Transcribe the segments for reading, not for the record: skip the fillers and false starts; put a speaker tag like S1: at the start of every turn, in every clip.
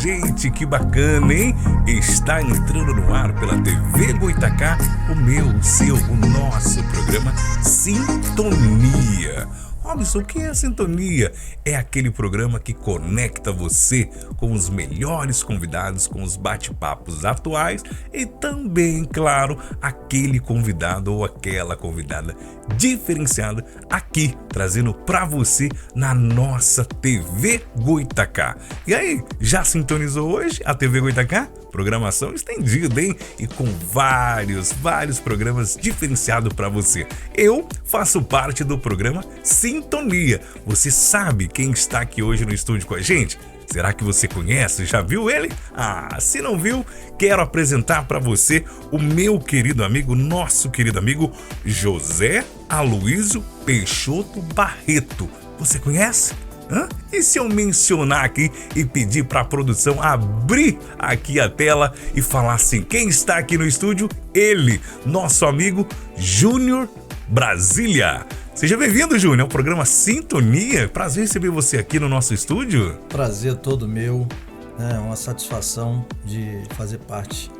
S1: gente, que bacana, hein? Está entrando no ar pela TV Goitacá o meu, o seu, o nosso programa Sintonia. Robson, o que é a Sintonia? É aquele programa que conecta você com os melhores convidados, com os bate-papos atuais e também, claro, aquele convidado ou aquela convidada diferenciada aqui, trazendo pra você na nossa TV Goitacá. E aí, já sintonizou hoje a TV Goitacá? Programação estendida, hein? E com vários programas diferenciados para você. Eu faço parte do programa Sintonia. Você sabe quem está aqui hoje no estúdio com a gente? Será que você conhece? Já viu ele? Ah, se não viu, quero apresentar para você o meu querido amigo, nosso querido amigo José Aloísio Peixoto Barreto. Você conhece? E se eu mencionar aqui e pedir para a produção abrir aqui a tela e falar assim, quem está aqui no estúdio? Ele, nosso amigo Júnior Brasília. Seja bem-vindo, Júnior, ao programa Sintonia. Prazer receber você aqui no nosso estúdio.
S2: Prazer todo meu, é uma satisfação de fazer parte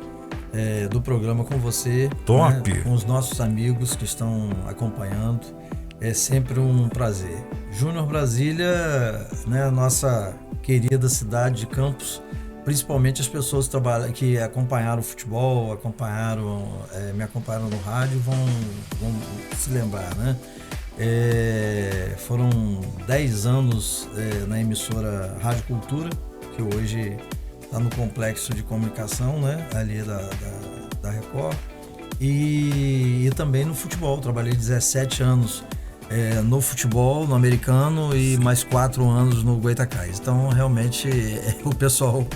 S2: do programa com você.
S1: Top!
S2: Com os nossos amigos que estão acompanhando. É sempre um prazer. Júnior Brasília, né, nossa querida cidade de Campos, principalmente as pessoas que acompanharam o futebol, me acompanharam no rádio, vão se lembrar, né? Foram 10 anos na emissora Rádio Cultura, que hoje está no complexo de comunicação, né, ali da Record, e também no futebol. Trabalhei 17 anos no futebol, no americano, e mais 4 anos no Goitacás. Então, realmente, o pessoal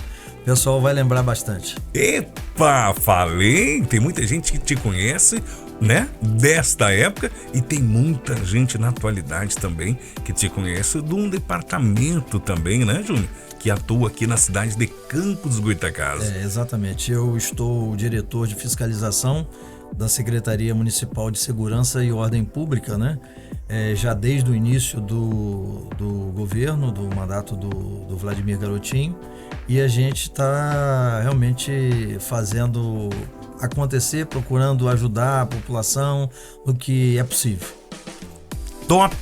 S2: vai lembrar bastante.
S1: Epa, falei! Tem muita gente que te conhece, né? Desta época, e tem muita gente na atualidade também que te conhece de um departamento também, né, Júnior? Que atua aqui na cidade de Campos dos Goitacás.
S2: Exatamente. Eu estou diretor de fiscalização da Secretaria Municipal de Segurança e Ordem Pública, né? Já desde o início do governo, do mandato do Vladimir Garotinho, e a gente está realmente fazendo acontecer, procurando ajudar a população no que é possível.
S1: Top.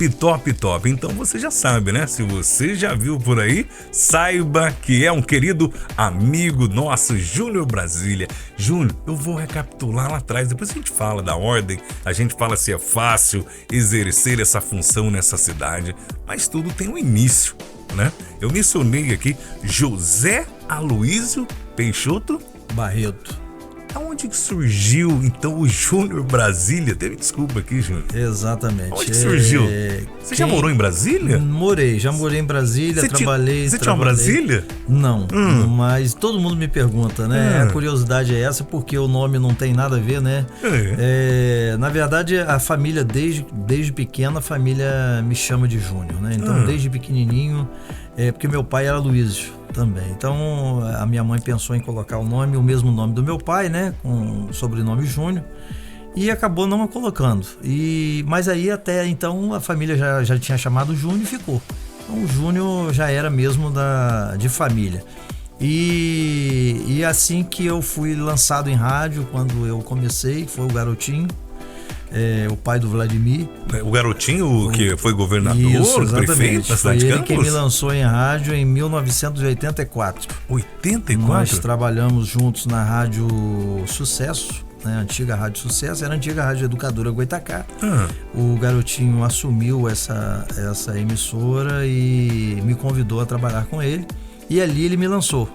S1: Então você já sabe, né? Se você já viu por aí, saiba que é um querido amigo nosso, Júnior Brasília. Júnior, eu vou recapitular lá atrás, depois a gente fala da ordem, a gente fala se é fácil exercer essa função nessa cidade, mas tudo tem um início, né? Eu mencionei aqui José Aloísio Peixoto
S2: Barreto.
S1: Aonde que surgiu, então, o Júnior Brasília? Me desculpa aqui, Júnior.
S2: Exatamente.
S1: Onde que surgiu? Você já morou em Brasília?
S2: Já morei em Brasília, trabalhei...
S1: Você tinha uma Brasília?
S2: Não, mas todo mundo me pergunta, né? A curiosidade é essa, porque o nome não tem nada a ver, né? Na verdade, a família, desde pequena, a família me chama de Júnior, né? Então, desde pequenininho, porque meu pai era Luísio também. Então, a minha mãe pensou em colocar o mesmo nome do meu pai, né, com o sobrenome Júnior, e acabou não colocando. Mas aí até então a família já tinha chamado Júnior e ficou. Então o Júnior já era mesmo de família. E assim que eu fui lançado em rádio, quando eu comecei, foi o Garotinho, o pai do Vladimir.
S1: O Garotinho, que foi governador, prefeito da cidade de Campos?
S2: Ele que me lançou em rádio em 1984.
S1: 84?
S2: Nós trabalhamos juntos na Rádio Sucesso, né? Antiga Rádio Sucesso, era a antiga Rádio Educadora Goitacá. O Garotinho assumiu essa emissora e me convidou a trabalhar com ele. E ali ele me lançou.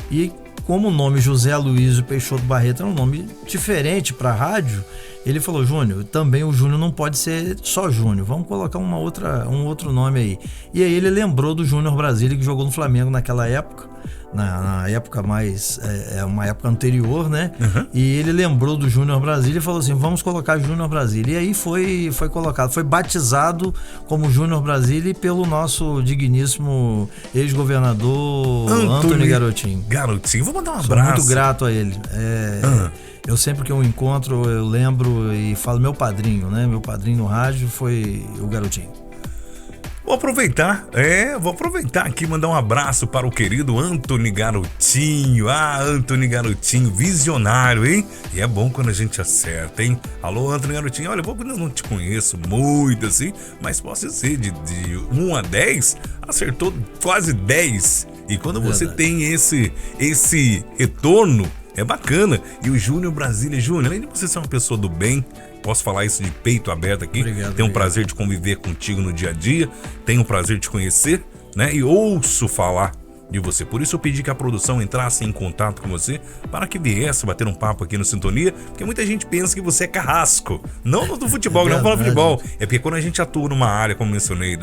S2: E como o nome José Aloísio Peixoto Barreto é um nome diferente para a rádio, ele falou: Júnior, também o Júnior não pode ser só Júnior, vamos colocar um outro nome aí. E aí ele lembrou do Júnior Brasília, que jogou no Flamengo naquela época, na época mais, uma época anterior, né? E ele lembrou do Júnior Brasília e falou assim: vamos colocar Júnior Brasília. E aí foi colocado, foi batizado como Júnior Brasília pelo nosso digníssimo ex-governador Antônio Garotinho.
S1: Vou mandar um abraço.
S2: Sou muito grato a ele. Eu sempre que eu encontro, eu lembro e falo meu padrinho, né? Meu padrinho no rádio foi o Garotinho.
S1: Vou aproveitar aqui e mandar um abraço para o querido Antony Garotinho. Antony Garotinho, visionário, hein? E é bom quando a gente acerta, hein? Alô, Antony Garotinho, olha, eu não te conheço muito assim, mas posso dizer, de 1 a 10, acertou quase 10. E quando você tem esse retorno, é bacana. E o Júnior Brasília, Júnior, além de você ser uma pessoa do bem, posso falar isso de peito aberto aqui. Tenho um prazer de conviver contigo no dia a dia. Tenho um prazer de te conhecer, né? E ouço falar de você. Por isso eu pedi que a produção entrasse em contato com você para que viesse bater um papo aqui no Sintonia, porque muita gente pensa que você é carrasco. Não do futebol, não fala futebol. É porque quando a gente atua numa área, como mencionei,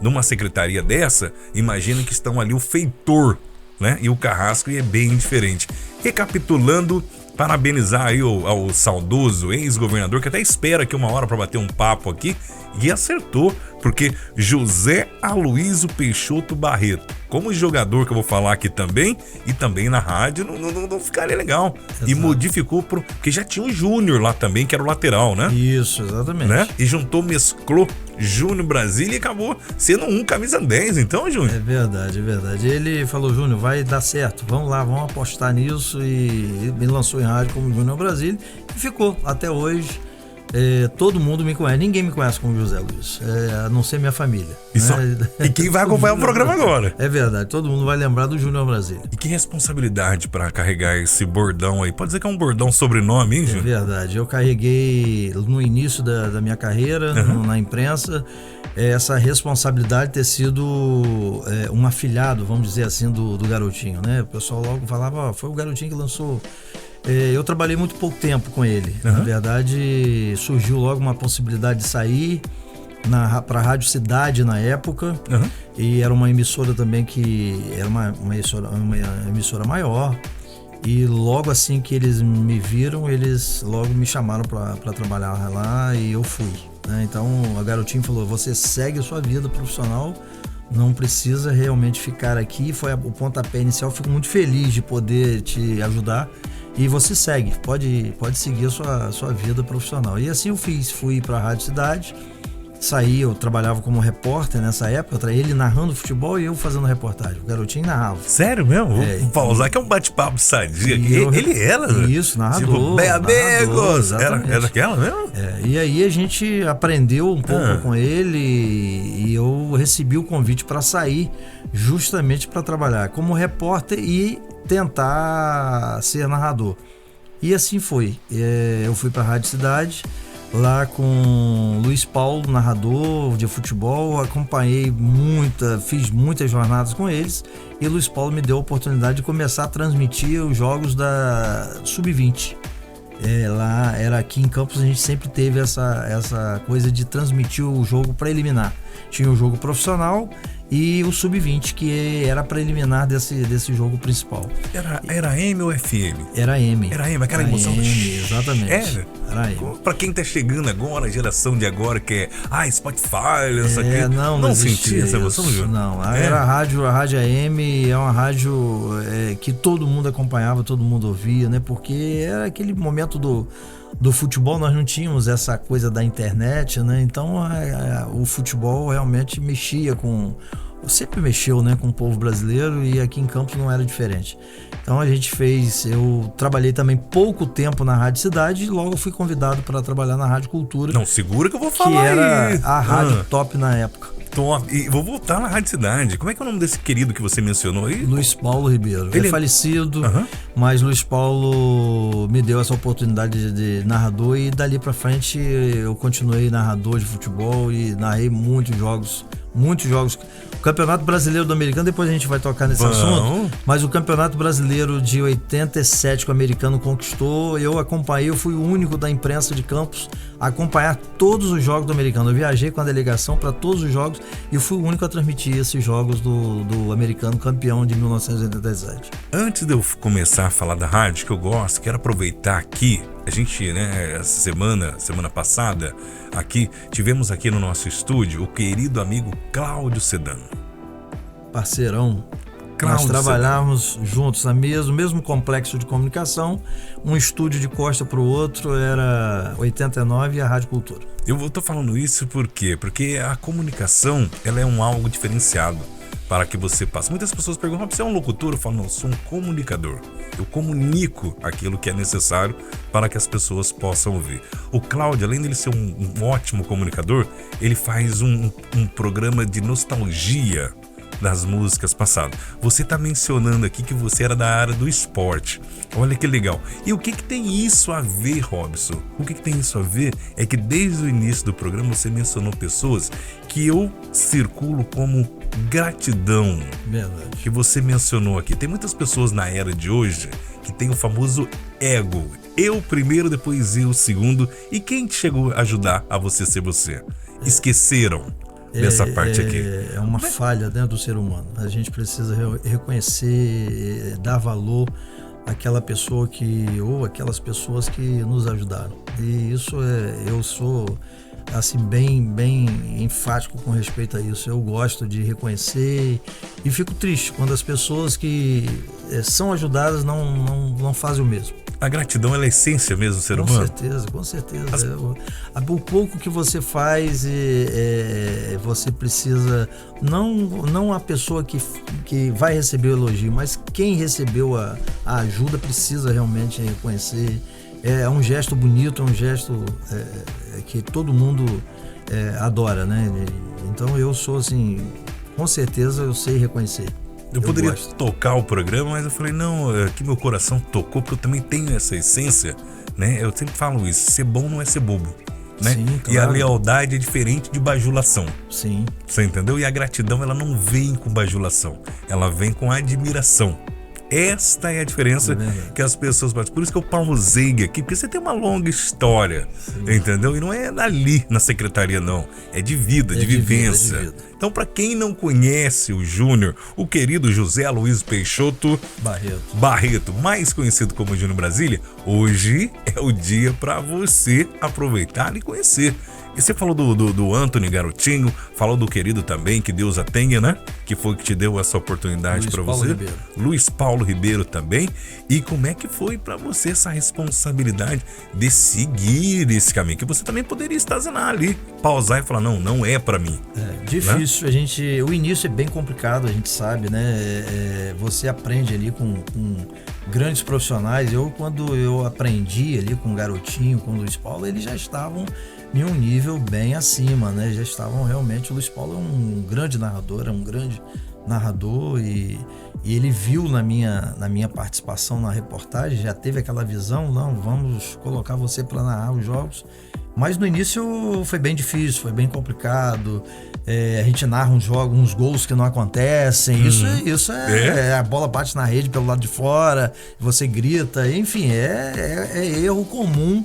S1: numa secretaria dessa, imagina que estão ali o feitor, né? E o carrasco, e é bem diferente. Recapitulando, parabenizar aí ao saudoso ex-governador, que até espera aqui uma hora para bater um papo aqui, e acertou, porque José Aloysio Peixoto Barreto, como jogador que eu vou falar aqui também, e também na rádio, não ficaria legal. Exato. E modificou, porque já tinha o Júnior lá também, que era o lateral, né?
S2: Isso, exatamente.
S1: Né? E mesclou Júnior Brasília e acabou sendo um camisa 10, então, Júnior?
S2: É verdade. Ele falou, Júnior, vai dar certo, vamos lá, vamos apostar nisso, e me lançou em rádio como Júnior Brasília, e ficou até hoje. Todo mundo me conhece, ninguém me conhece como José Luiz, a não ser minha família.
S1: E quem vai acompanhar o programa agora?
S2: É verdade, todo mundo vai lembrar do Júnior Brasília.
S1: E que responsabilidade para carregar esse bordão aí? Pode dizer que é um bordão sobrenome, hein, Júnior?
S2: É verdade, eu carreguei no início da minha carreira, na imprensa, essa responsabilidade de ter sido um afilhado, vamos dizer assim, do Garotinho, né? O pessoal logo falava, foi o Garotinho que lançou. Eu trabalhei muito pouco tempo com ele. Na verdade, surgiu logo uma possibilidade de sair para a Rádio Cidade na época. E era uma emissora também que era uma emissora maior. E logo assim que eles me viram, eles logo me chamaram para trabalhar lá, e eu fui, né? Então a Garotinho falou, você segue a sua vida profissional, não precisa realmente ficar aqui. Foi o pontapé inicial, fico muito feliz de poder te ajudar. E você segue, pode seguir a sua vida profissional. E assim eu fiz, fui para a Rádio Cidade, saí, eu trabalhava como repórter nessa época, ele narrando futebol e eu fazendo reportagem. O Garotinho narrava.
S1: Sério mesmo? Vou pausar, que é um bate-papo sadia. Ele era?
S2: Isso, narrador.
S1: Tipo, bem amigos. Era aquela mesmo?
S2: E aí a gente aprendeu um pouco com ele, e eu recebi o convite para sair justamente para trabalhar como repórter e tentar ser narrador. E assim foi. Eu fui para a Rádio Cidade, lá com Luiz Paulo, narrador de futebol, fiz muitas jornadas com eles, e Luiz Paulo me deu a oportunidade de começar a transmitir os jogos da Sub-20. Lá era aqui em Campos, a gente sempre teve essa coisa de transmitir o jogo preliminar. Tinha o jogo profissional e o Sub-20, que era preliminar desse jogo principal.
S1: Era M ou FM?
S2: Era M.
S1: Era M, aquela emoção.
S2: Exatamente. Era M.
S1: Pra quem tá chegando agora, a geração de agora, que é Spotify, isso aqui.
S2: Não
S1: sentia essa emoção, Júnior?
S2: Não, era a rádio AM, é uma rádio que todo mundo acompanhava, todo mundo ouvia, né? Porque era aquele momento do futebol, nós não tínhamos essa coisa da internet, né? Então o futebol realmente sempre mexeu, né, com o povo brasileiro, e aqui em Campos não era diferente. Então eu trabalhei também pouco tempo na Rádio Cidade, e logo fui convidado para trabalhar na Rádio Cultura.
S1: Não, segura que eu vou falar.
S2: Que era a rádio top na época.
S1: Top. E vou voltar na Rádio Cidade. Como é que é o nome desse querido que você mencionou aí?
S2: Luiz Paulo Ribeiro. Ele é falecido, mas Luiz Paulo me deu essa oportunidade de narrador, e dali para frente eu continuei narrador de futebol e narrei muitos jogos. O Campeonato Brasileiro do Americano, depois a gente vai tocar nesse assunto, mas o Campeonato Brasileiro de 87 que o americano conquistou, eu acompanhei, eu fui o único da imprensa de Campos a acompanhar todos os jogos do americano. Eu viajei com a delegação para todos os jogos e eu fui o único a transmitir esses jogos do americano campeão de 1987.
S1: Antes de eu começar a falar da rádio, que eu gosto, quero aproveitar aqui, a gente, né, essa semana passada, aqui, tivemos aqui no nosso estúdio o querido amigo Cláudio Sedano.
S2: Parceirão. Nós trabalhávamos juntos no mesmo complexo de comunicação, um estúdio de costa para o outro, era 89 e a Rádio Cultura.
S1: Eu tô falando isso por quê? Porque a comunicação, ela é algo diferenciado para que você passe. Muitas pessoas perguntam, você é um locutor? Eu falo, não, eu sou um comunicador. Eu comunico aquilo que é necessário para que as pessoas possam ouvir. O Cláudio, além de ele ser um ótimo comunicador, ele faz um programa de nostalgia das músicas passadas. Você está mencionando aqui que você era da área do esporte. Olha que legal. E o que tem isso a ver, Robson? O que tem isso a ver é que desde o início do programa você mencionou pessoas que eu circulo como gratidão.
S2: Verdade.
S1: Que você mencionou aqui. Tem muitas pessoas na era de hoje que tem o famoso ego. Eu primeiro, depois eu segundo. E quem te chegou a ajudar a você ser você? Esqueceram dessa parte aqui.
S2: É uma falha, né, do ser humano. A gente precisa reconhecer, dar valor àquela pessoa ou aquelas pessoas que nos ajudaram. E isso eu sou assim bem enfático com respeito a isso. Eu gosto de reconhecer e fico triste quando as pessoas que são ajudadas não fazem o mesmo.
S1: A gratidão é a essência mesmo do ser humano?
S2: Com certeza. O pouco que você faz, você precisa, não a pessoa que vai receber o elogio, mas quem recebeu a ajuda precisa realmente reconhecer. É um gesto bonito, é um gesto que todo mundo adora, né? Então eu sou assim, com certeza eu sei reconhecer.
S1: Eu poderia tocar o programa, mas eu falei, não, que meu coração tocou, porque eu também tenho essa essência, né? Eu sempre falo isso, ser bom não é ser bobo, né?
S2: Sim, claro.
S1: E a lealdade é diferente de bajulação.
S2: Sim.
S1: Você entendeu? E a gratidão, ela não vem com bajulação, ela vem com admiração. Esta é a diferença que as pessoas fazem. Por isso que eu pausei aqui, porque você tem uma longa história, entendeu? E não é ali na secretaria, não. É de vida, de vivência. De vida. Então, para quem não conhece o Júnior, o querido José Aloysio Peixoto Barreto, mais conhecido como Júnior Brasília, hoje é o dia para você aproveitar e conhecer. E você falou do Anthony Garotinho, falou do querido também, que Deus a tenha, né? Que foi que te deu essa oportunidade para você. Luiz Paulo Ribeiro também. E como é que foi para você essa responsabilidade de seguir esse caminho? Que você também poderia estacionar ali, pausar e falar, não é para mim.
S2: É difícil, né? O início é bem complicado, a gente sabe, né? Você aprende ali com grandes profissionais. Quando eu aprendi ali com o Garotinho, com o Luiz Paulo, eles já estavam em um nível bem acima, né? Já estavam realmente. O Luiz Paulo é um grande narrador e ele viu na minha participação na reportagem, já teve aquela visão, não, vamos colocar você para narrar os jogos. Mas no início foi bem difícil, foi bem complicado. A gente narra uns gols que não acontecem. Isso a bola bate na rede pelo lado de fora, você grita, enfim, é erro comum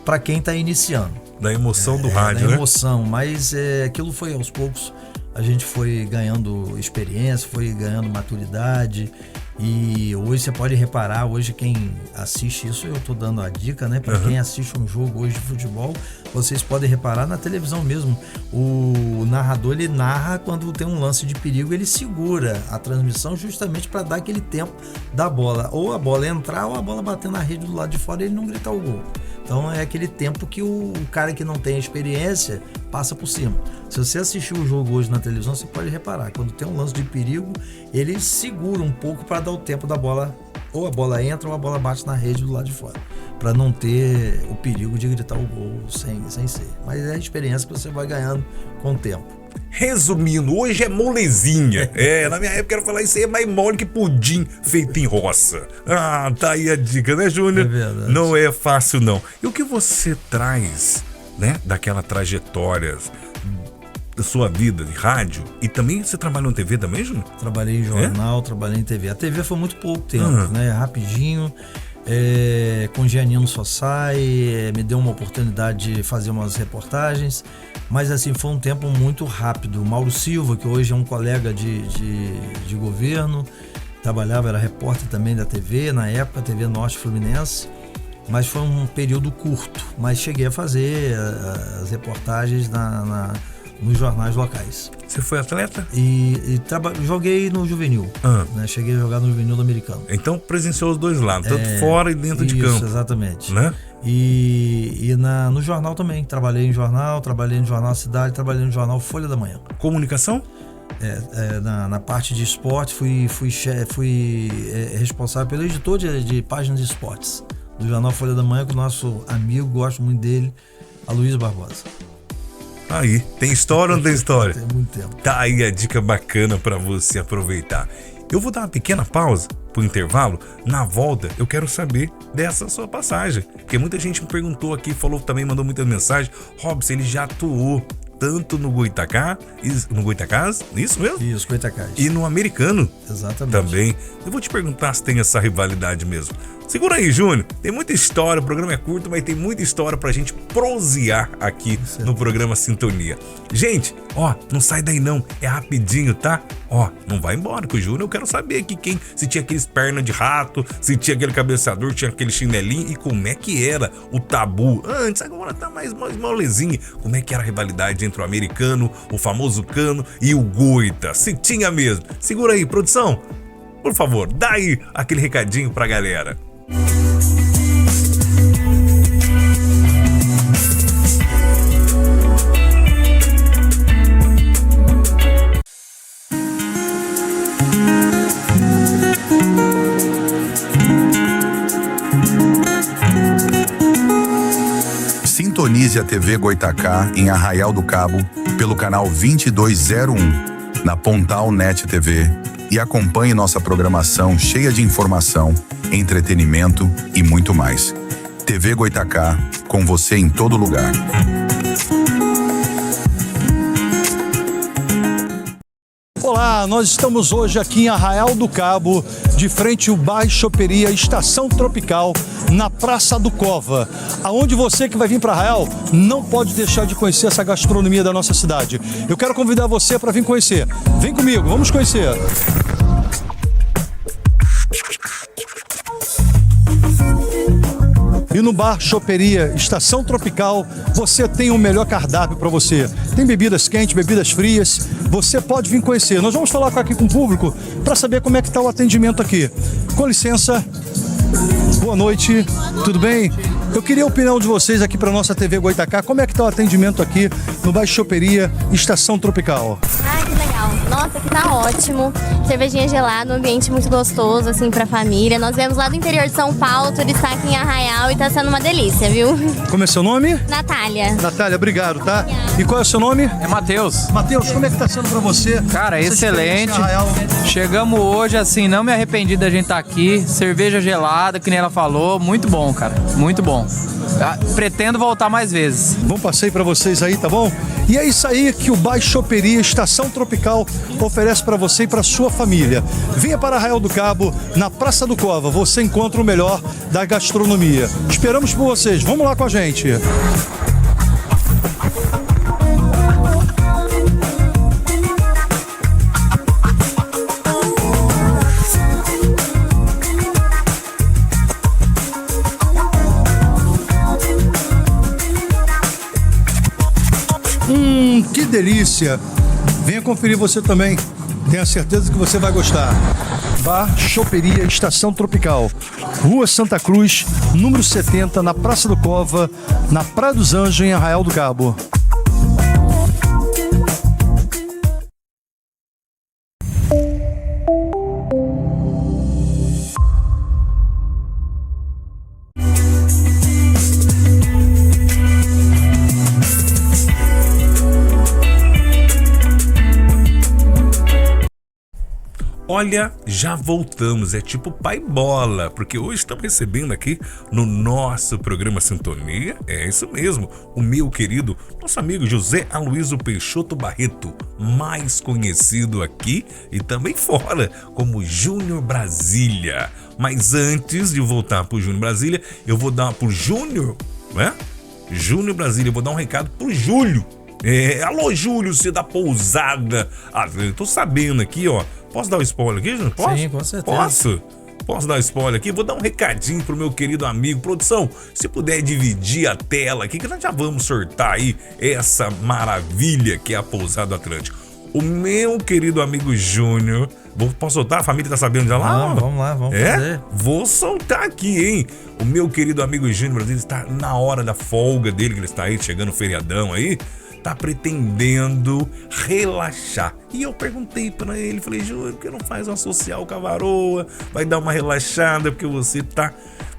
S2: para quem está iniciando.
S1: Da emoção do rádio, né?
S2: Da emoção, mas aquilo foi aos poucos, a gente foi ganhando experiência, foi ganhando maturidade. E hoje você pode reparar, hoje quem assiste isso, eu tô dando a dica, né? Para quem assiste um jogo hoje de futebol, vocês podem reparar na televisão mesmo. O narrador, ele narra quando tem um lance de perigo, ele segura a transmissão justamente para dar aquele tempo da bola. Ou a bola entrar ou a bola bater na rede do lado de fora e ele não gritar o gol. Então é aquele tempo que o cara que não tem experiência passa por cima. Se você assistir o jogo hoje na televisão, você pode reparar, quando tem um lance de perigo, ele segura um pouco para dar o tempo da bola, ou a bola entra ou a bola bate na rede do lado de fora, para não ter o perigo de gritar o gol sem ser. Mas é a experiência que você vai ganhando com o tempo.
S1: Resumindo, hoje é molezinha. Na minha época era falar isso aí é mais mole que pudim feito em roça. Tá aí a dica, né, Júnior?
S2: É verdade.
S1: Não é fácil, não. E o que você traz, né, daquela trajetória da sua vida de rádio? E também você trabalhou em TV também, Júnior?
S2: Trabalhei em jornal, trabalhei em TV. A TV foi muito pouco tempo, né? Rapidinho. Com Giannino Sossai, me deu uma oportunidade de fazer umas reportagens, mas assim, foi um tempo muito rápido. Mauro Silva, que hoje é um colega de governo, trabalhava, era repórter também da TV, na época, TV Norte Fluminense, mas foi um período curto, mas cheguei a fazer as reportagens nos jornais locais.
S1: Você foi atleta?
S2: Joguei no juvenil. Né? Cheguei a jogar no juvenil do americano.
S1: Então presenciou os dois lados, tanto fora e dentro de campo.
S2: Exatamente.
S1: Né?
S2: No jornal também. Trabalhei em jornal Cidade, trabalhei no jornal Folha da Manhã.
S1: Comunicação?
S2: Na parte de esporte, fui responsável pelo editor de páginas de esportes do jornal Folha da Manhã, com o nosso amigo, gosto muito dele, Aloysio Barbosa.
S1: Aí, tem história ou não tem história?
S2: Tem muito tempo.
S1: Tá aí a dica bacana para você aproveitar. Eu vou dar uma pequena pausa pro intervalo. Na volta, eu quero saber dessa sua passagem. Porque muita gente me perguntou aqui, também mandou muitas mensagens. Robson, ele já atuou tanto no Goitacás, isso mesmo?
S2: Isso, Goitacás.
S1: E no americano.
S2: Exatamente.
S1: Também. Eu vou te perguntar se tem essa rivalidade mesmo. Segura aí, Júnior. Tem muita história, o programa é curto, mas tem muita história pra gente prosear aqui no programa Sintonia. Gente, não sai daí não, é rapidinho, tá? Não vai embora, que o Júnior eu quero saber aqui se tinha aqueles pernas de rato, se tinha aquele cabeçador, tinha aquele chinelinho e como é que era o tabu antes, agora tá mais molezinho. Como é que era a rivalidade entre o americano, o famoso cano e o Goita? Se tinha mesmo. Segura aí, produção. Por favor, dá aí aquele recadinho pra galera.
S3: Sintonize a TV Goitacá em Arraial do Cabo pelo canal 2201 na Pontal Net TV e acompanhe nossa programação cheia de informação, entretenimento e muito mais. TV Goitacá, com você em todo lugar.
S4: Olá, nós estamos hoje aqui em Arraial do Cabo, de frente ao Bar Choperia Estação Tropical, na Praça do Cova, aonde você que vai vir para Arraial não pode deixar de conhecer essa gastronomia da nossa cidade. Eu quero convidar você para vir conhecer. Vem comigo, vamos conhecer. E no Bar Choperia Estação Tropical, você tem o melhor cardápio para você. Tem bebidas quentes, bebidas frias. Você pode vir conhecer. Nós vamos falar aqui com o público para saber como é que está o atendimento aqui. Com licença. Boa noite. Tudo bem? Eu queria a opinião de vocês aqui para nossa TV Goitacá. Como é que está o atendimento aqui no Bar Choperia Estação Tropical?
S5: Que legal. Nossa, aqui tá ótimo. Cervejinha gelada, um ambiente muito gostoso, assim, pra família. Nós viemos lá do interior de São Paulo, turistar aqui em Arraial e tá sendo uma delícia, viu?
S4: Como é seu nome?
S5: Natália.
S4: Natália, obrigado, tá? E qual é o seu nome?
S6: É Matheus.
S4: Matheus, como é que tá sendo pra você?
S6: Cara,
S4: essa
S6: excelente. Chegamos hoje, assim, não me arrependi da gente estar aqui. Cerveja gelada, que nem ela falou. Muito bom, cara. Muito bom. Pretendo voltar mais vezes.
S4: Bom passeio pra vocês aí, tá bom? E é isso aí que o Bar Choperia Estação Tropical oferece para você e para sua família. Venha para Arraial do Cabo, na Praça do Cova. Você encontra o melhor da gastronomia. Esperamos por vocês. Vamos lá com a gente. Que delícia! Venha conferir você também. Tenha certeza que você vai gostar. Bar Choperia Estação Tropical, Rua Santa Cruz, número 70, na Praça do Cova, na Praia dos Anjos, em Arraial do Cabo.
S1: Olha, já voltamos, é tipo pai bola, porque hoje estamos recebendo aqui no nosso programa Sintonia, é isso mesmo, o meu querido, nosso amigo José Aloysio Peixoto Barreto, mais conhecido aqui e também fora como Júnior Brasília. Mas antes de voltar pro Júnior Brasília, eu vou dar pro Júnior, né? Júnior Brasília, eu vou dar um recado pro Júlio. Alô, Júlio, você da pousada. Eu tô sabendo aqui, ó. Posso dar um spoiler aqui, Júnior? Posso?
S2: Sim, com certeza.
S1: Posso? posso dar spoiler aqui? Vou dar um recadinho pro meu querido amigo. Produção, se puder dividir a tela aqui, que nós já vamos sortar aí essa maravilha que é a Pousada Atlântico. O meu querido amigo Júnior, posso soltar? A família tá sabendo já lá?
S2: Vamos lá, vamos fazer.
S1: Vou soltar aqui, hein? O meu querido amigo Júnior, ele está na hora da folga dele, que ele está aí, chegando o feriadão aí, tá pretendendo relaxar. E eu perguntei pra ele, falei, Júnior, por que não faz uma social com a varoa? Vai dar uma relaxada, porque você tá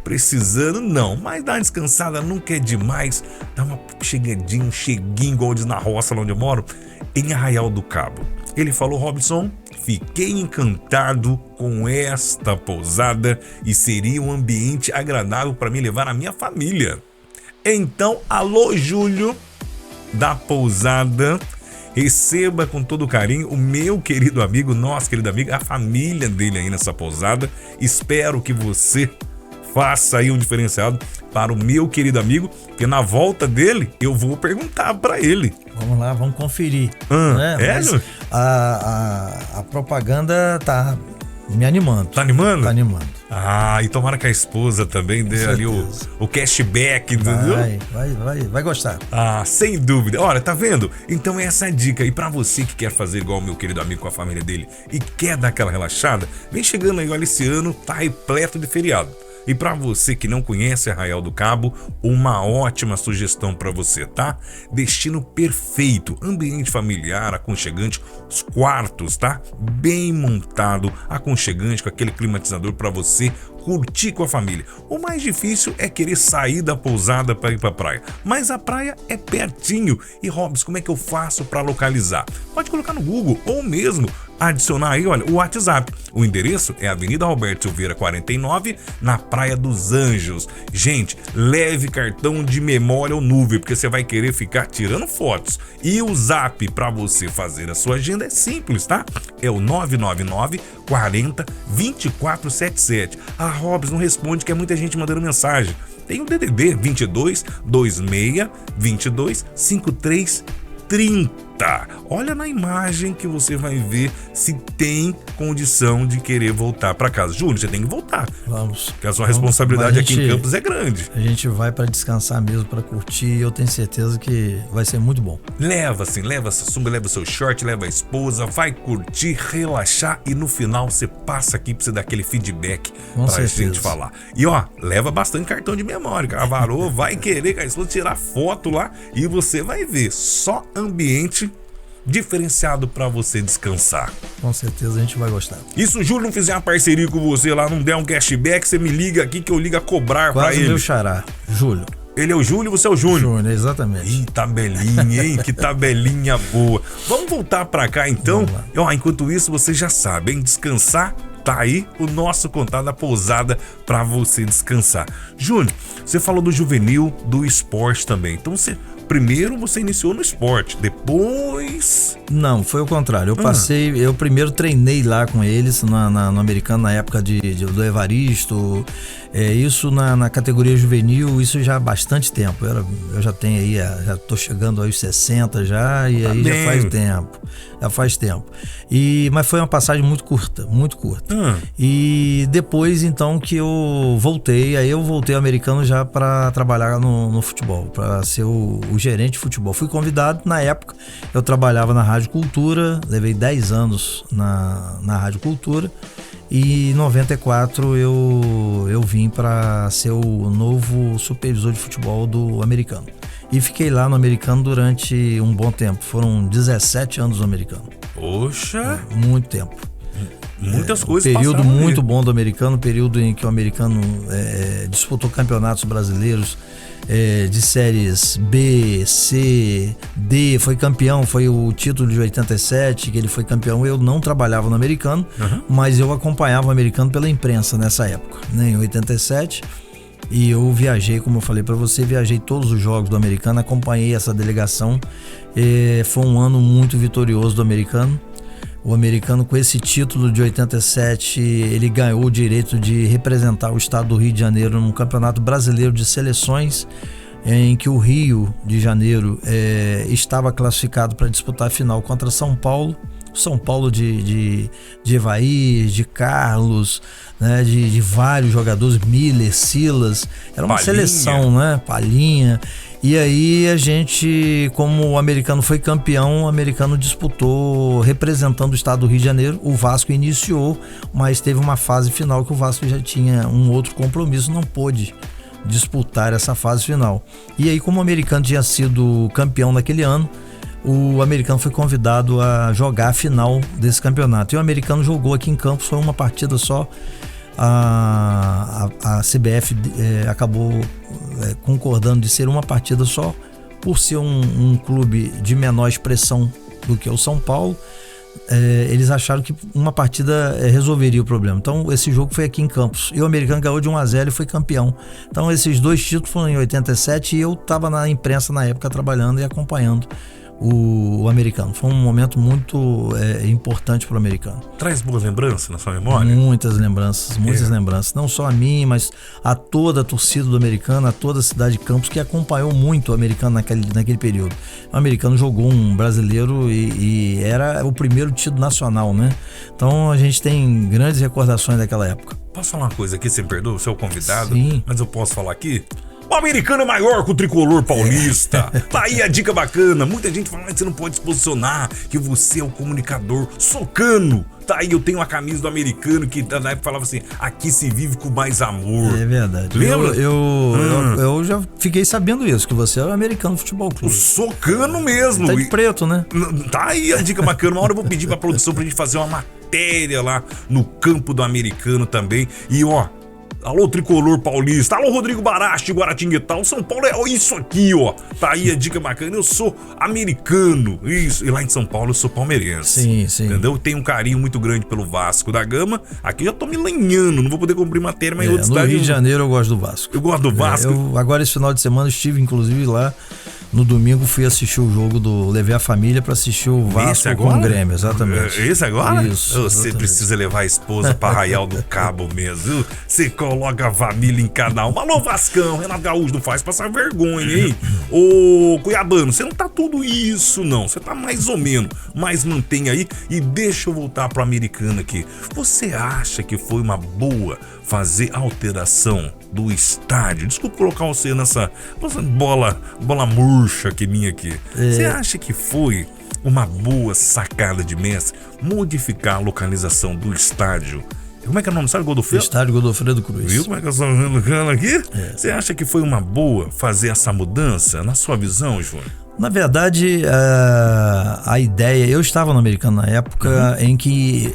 S1: precisando? Não, mas dar uma descansada nunca é demais. Dá uma chegadinha, um cheguinho, igual diz na roça lá onde eu moro, em Arraial do Cabo. Ele falou, Robson, fiquei encantado com esta pousada e seria um ambiente agradável para mim levar a minha família. Então, alô Júlio da Pousada, receba com todo carinho o meu querido amigo, nosso querido amigo, a família dele aí nessa pousada. Espero que você faça aí um diferenciado para o meu querido amigo, porque na volta dele eu vou perguntar para ele.
S2: Vamos lá, vamos conferir. Mas a propaganda tá me animando.
S1: Tá animando?
S2: Tá animando.
S1: Ah, e tomara que a esposa também dê ali o cashback, entendeu?
S2: Vai gostar.
S1: Ah, sem dúvida. Olha, tá vendo? Então essa é a dica. E pra você que quer fazer igual o meu querido amigo com a família dele e quer dar aquela relaxada, vem chegando aí, olha, esse ano tá repleto de feriado. E para você que não conhece Arraial do Cabo, uma ótima sugestão para você, tá? Destino perfeito, ambiente familiar, aconchegante, os quartos, tá? Bem montado, aconchegante, com aquele climatizador para você curtir com a família. O mais difícil é querer sair da pousada para ir para a praia, mas a praia é pertinho. E Robson, como é que eu faço para localizar? Pode colocar no Google ou mesmo adicionar aí, olha, o WhatsApp. O endereço é Avenida Roberto Silveira 49, na Praia dos Anjos. Gente, leve cartão de memória ou nuvem, porque você vai querer ficar tirando fotos. E o zap para você fazer a sua agenda é simples, tá? É o 999 40 2477. Ah, Robson, não responde, que é muita gente mandando mensagem. Tem o DDD 22 26 22 53 30. Olha na imagem que você vai ver se tem condição de querer voltar para casa. Júlio, você tem que voltar.
S2: Vamos.
S1: Porque a sua responsabilidade aqui em Campos é grande.
S2: A gente vai para descansar mesmo, para curtir, e eu tenho certeza que vai ser muito bom.
S1: Leva assim, leva sua sunga, leva seu short, leva a esposa, vai curtir, relaxar e no final você passa aqui para você dar aquele feedback pra gente falar. E ó, leva bastante cartão de memória, a varoa vai querer que a esposa tirar foto lá e você vai ver só ambiente diferenciado para você descansar.
S2: Com certeza a gente vai gostar.
S1: E se o Júlio não fizer uma parceria com você lá, não der um cashback, você me liga aqui que eu ligo a cobrar para ele.
S2: Quase meu xará, Júlio.
S1: Ele é o Júlio, você é o Júnior.
S2: Júnior, exatamente.
S1: Ih, tabelinha, hein? Que tabelinha boa. Vamos voltar pra cá então? Ó, enquanto isso, você já sabe, hein? Descansar, tá aí o nosso contato da pousada pra você descansar. Júnior, você falou do juvenil, do esporte também. Então primeiro você iniciou no esporte, depois...
S2: Não, foi o contrário. Eu primeiro treinei lá com eles no americano, na época do Evaristo. Isso na categoria juvenil, isso já há bastante tempo. Eu já tenho aí, já tô chegando aos 60 já, e aí já faz tempo. Mas foi uma passagem muito curta. E depois então que eu voltei ao americano já para trabalhar no futebol, para ser o gerente de futebol. Fui convidado, na época eu trabalhava na Rádio Cultura, levei 10 anos na Rádio Cultura, e em 94 eu vim para ser o novo supervisor de futebol do americano. E fiquei lá no americano durante um bom tempo, foram 17 anos no americano.
S1: Poxa!
S2: Muito tempo.
S1: Muitas coisas
S2: passaram. Período muito
S1: ali.
S2: bom do americano, período em que o americano disputou campeonatos brasileiros de séries B, C, D, foi campeão, foi o título de 87 que ele foi campeão. Eu não trabalhava no americano, mas eu acompanhava o americano pela imprensa nessa época, né, em 87. E eu viajei, como eu falei para você, viajei todos os jogos do americano, acompanhei essa delegação. Foi um ano muito vitorioso do americano. O americano, com esse título de 87, ele ganhou o direito de representar o estado do Rio de Janeiro num campeonato brasileiro de seleções, em que o Rio de Janeiro estava classificado para disputar a final contra São Paulo, São Paulo de Evair, de Carlos, né, de vários jogadores, Miller, Silas, era uma seleção, né? Palhinha. E aí a gente, como o americano foi campeão, o americano disputou representando o estado do Rio de Janeiro. O Vasco iniciou, mas teve uma fase final que o Vasco já tinha um outro compromisso, não pôde disputar essa fase final. E aí, como o americano tinha sido campeão naquele ano, o americano foi convidado a jogar a final desse campeonato. E o americano jogou aqui em Campos, foi uma partida só. A CBF acabou concordando de ser uma partida só, por ser um clube de menor expressão do que o São Paulo. Eles acharam que uma partida resolveria o problema. Então esse jogo foi aqui em Campos e o americano ganhou de 1-0 e foi campeão. Então esses dois títulos foram em 87 e eu estava na imprensa na época trabalhando e acompanhando o americano. Foi um momento muito importante para o americano.
S1: Traz boas lembranças na sua memória?
S2: Muitas lembranças. Não só a mim, mas a toda a torcida do americano, a toda a cidade de Campos, que acompanhou muito o americano naquele período. O americano jogou um brasileiro e era o primeiro título nacional, né? Então a gente tem grandes recordações daquela época.
S1: Posso falar uma coisa aqui, você me perdoa, o seu convidado?
S2: Sim.
S1: Mas eu posso falar aqui? O americano é maior que o tricolor paulista. Tá aí a dica bacana. Muita gente fala que você não pode se posicionar, que você é o comunicador socano. Tá aí, eu tenho a camisa do americano que na época falava assim: aqui se vive com mais amor.
S2: É verdade.
S1: Lembra?
S2: Eu já fiquei sabendo isso, que você é o americano futebol clube.
S1: O socano mesmo.
S2: Tá de preto, né?
S1: Tá aí a dica bacana. Uma hora eu vou pedir pra produção pra gente fazer uma matéria lá no campo do americano também. E ó, alô, tricolor paulista. Alô, Rodrigo Baracho de Guaratinguetá. O São Paulo é isso aqui, ó. Tá aí a dica bacana. Eu sou americano. Isso. E lá em São Paulo eu sou palmeirense.
S2: Sim, sim.
S1: Entendeu? Tenho um carinho muito grande pelo Vasco da Gama. Aqui eu já tô me lenhando. Não vou poder cumprir matéria, mas em outra cidade.
S2: No Rio de Janeiro eu gosto do Vasco.
S1: Eu gosto do Vasco.
S2: Agora esse final de semana estive, inclusive, lá. No domingo fui assistir o jogo levei a família para assistir o Vasco com o Grêmio, exatamente.
S1: Esse agora?
S2: Isso.
S1: Você
S2: exatamente.
S1: precisa levar a esposa para Arraial do Cabo mesmo, viu? Você coloca a família em cada um. Alô, Vascão, Renato Gaúcho, não faz passar vergonha, hein? Ô, Cuiabano, você não tá tudo isso, não. Você tá mais ou menos. Mas mantenha aí e deixa eu voltar pro americano aqui. Você acha que foi uma boa fazer alteração do estádio? Desculpa colocar você nessa bola murcha que minha aqui. Você acha que foi uma boa sacada de mestre modificar a localização do estádio? Como é que é o nome? Sabe, Godofredo?
S2: Estádio Godofredo Cruz.
S1: Viu como é que eu estou vendo aqui? Você acha que foi uma boa fazer essa mudança? Na sua visão, Júnior?
S2: Na verdade, a ideia... Eu estava no americano na época em que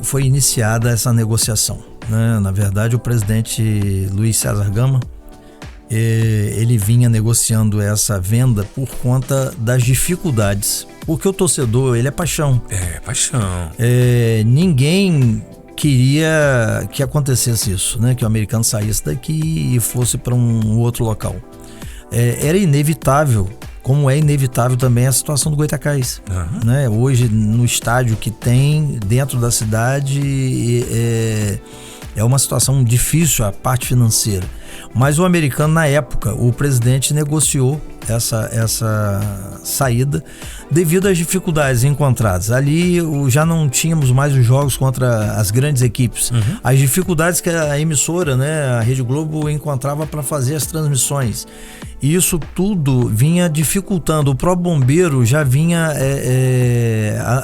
S2: foi iniciada essa negociação, né? Na verdade, o presidente Luiz César Gama, ele vinha negociando essa venda por conta das dificuldades. Porque o torcedor, ele é paixão.
S1: É, paixão.
S2: Ninguém queria que acontecesse isso, né? Que o americano saísse daqui e fosse para um outro local. Era inevitável, como é inevitável também a situação do Goytacás, né? Hoje, no estádio que tem dentro da cidade, é uma situação difícil a parte financeira. Mas o americano, na época, o presidente negociou essa saída devido às dificuldades encontradas. Ali já não tínhamos mais os jogos contra as grandes equipes. As dificuldades que a emissora, né, a Rede Globo, encontrava para fazer as transmissões. E isso tudo vinha dificultando. O próprio bombeiro já vinha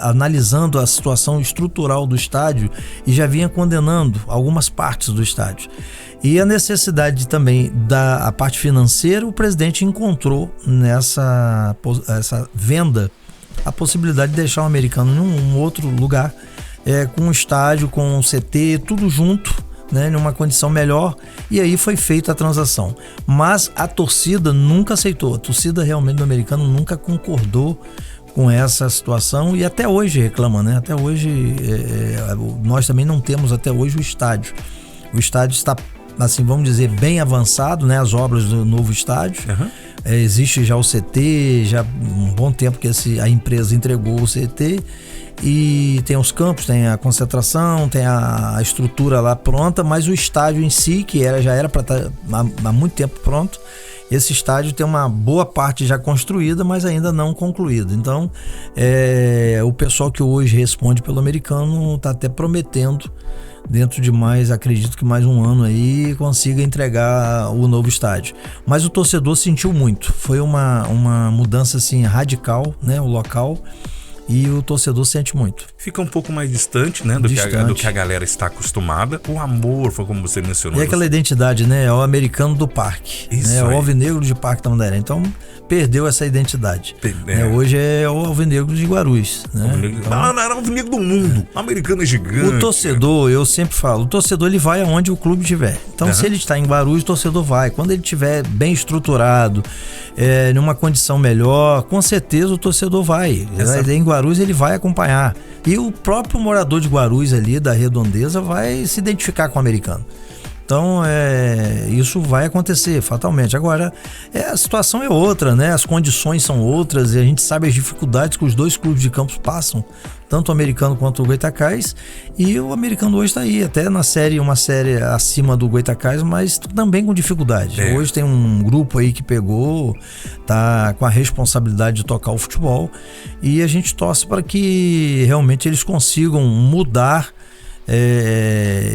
S2: analisando a situação estrutural do estádio e já vinha condenando algumas partes do estádio. E a necessidade também da parte financeira, o presidente encontrou nessa venda a possibilidade de deixar o americano em um outro lugar, com um estádio, com um CT, tudo junto, né, numa condição melhor, e aí foi feita a transação. Mas a torcida nunca aceitou, a torcida realmente do americano nunca concordou com essa situação e até hoje reclama, né? Até hoje, nós também não temos até hoje o estádio. O estádio está, assim, vamos dizer, bem avançado, né? As obras do novo estádio. Existe já o CT, já um bom tempo que a empresa entregou o CT, e tem os campos, tem a concentração, tem a estrutura lá pronta, mas o estádio em si, que já era para estar há muito tempo pronto, esse estádio tem uma boa parte já construída, mas ainda não concluída. Então, o pessoal que hoje responde pelo Americano está até prometendo, dentro de acredito que mais um ano aí, consiga entregar o novo estádio. Mas o torcedor sentiu muito. Foi uma mudança assim radical, né, o local. E o torcedor sente muito.
S1: Fica um pouco mais distante, né? Do que a galera está acostumada. O amor, foi como você mencionou.
S2: E aquela identidade, né? É o americano do parque.
S1: Isso,
S2: né? O alvinegro de Parque Tamandaré. Então, perdeu essa identidade. Né? Hoje é o alvinegro de Guarulhos. Né?
S1: Então, não era o alvinegro do mundo. O americano é gigante.
S2: O torcedor, eu sempre falo, o torcedor ele vai aonde o clube estiver. Então, se ele está em Guarulhos, o torcedor vai. Quando ele estiver bem estruturado, numa condição melhor, com certeza o torcedor vai. Em Guarulhos ele vai acompanhar. E o próprio morador de Guarulhos ali, da Redondeza, vai se identificar com o americano. Então, isso vai acontecer fatalmente. Agora, a situação é outra, né? As condições são outras e a gente sabe as dificuldades que os dois clubes de Campos passam, tanto o americano quanto o Goytacás. E o americano hoje está aí, até uma série acima do Goytacás, mas também com dificuldade. Hoje tem um grupo aí que pegou, tá com a responsabilidade de tocar o futebol, e a gente torce para que realmente eles consigam mudar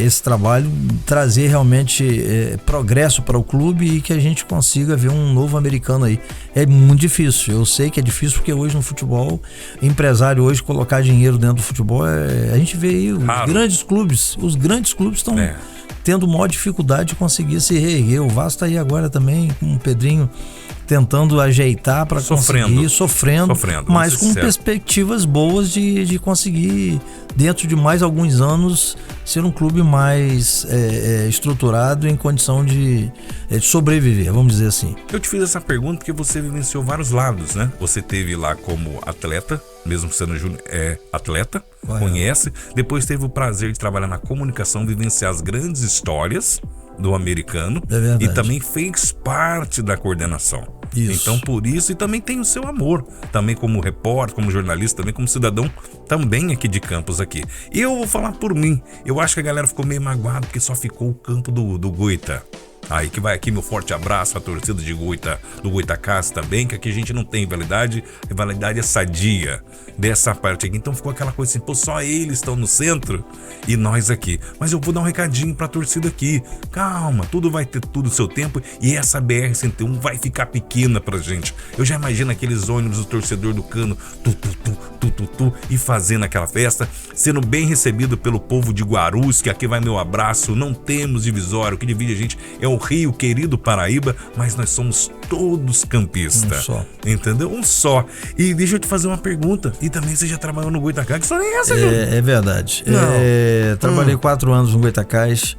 S2: esse trabalho, trazer realmente progresso para o clube e que a gente consiga ver um novo americano aí. É muito difícil, eu sei que é difícil, porque hoje no futebol, empresário hoje colocar dinheiro dentro do futebol, a gente vê aí os grandes clubes estão tendo maior dificuldade de conseguir se reerguer. O Vasco está aí agora também com o Pedrinho tentando ajeitar para conseguir, sofrendo, mas com perspectivas boas de conseguir, dentro de mais alguns anos, ser um clube mais estruturado, em condição de sobreviver, vamos dizer assim.
S1: Eu te fiz essa pergunta porque você vivenciou vários lados, né? Você teve lá como atleta, mesmo sendo atleta, conhece, depois teve o prazer de trabalhar na comunicação, vivenciar as grandes histórias do americano, e também fez parte da coordenação.
S2: Isso.
S1: Então, por isso, e também tem o seu amor, também como repórter, como jornalista, também como cidadão, também aqui de Campos aqui. E eu vou falar por mim, eu acho que a galera ficou meio magoada porque só ficou o campo do Goita. Aí que vai aqui meu forte abraço à torcida de Goita, do Goytacás também, que aqui a gente não tem rivalidade é sadia dessa parte aqui. Então ficou aquela coisa assim, só eles estão no centro e nós aqui. Mas eu vou dar um recadinho pra torcida aqui, calma, tudo vai ter tudo o seu tempo, e essa BR-101 vai ficar pequena pra gente. Eu já imagino aqueles ônibus do torcedor do Cano, e fazendo aquela festa, sendo bem recebido pelo povo de Guarulhos, que aqui vai meu abraço, não temos divisório, o que divide a gente é o Rio querido Paraíba, mas nós somos todos campistas.
S2: Um só.
S1: Entendeu? Um só. E deixa eu te fazer uma pergunta. E também você já trabalhou no Goytacás? Que história é essa, João?
S2: É verdade. Trabalhei 4 anos no Goytacás.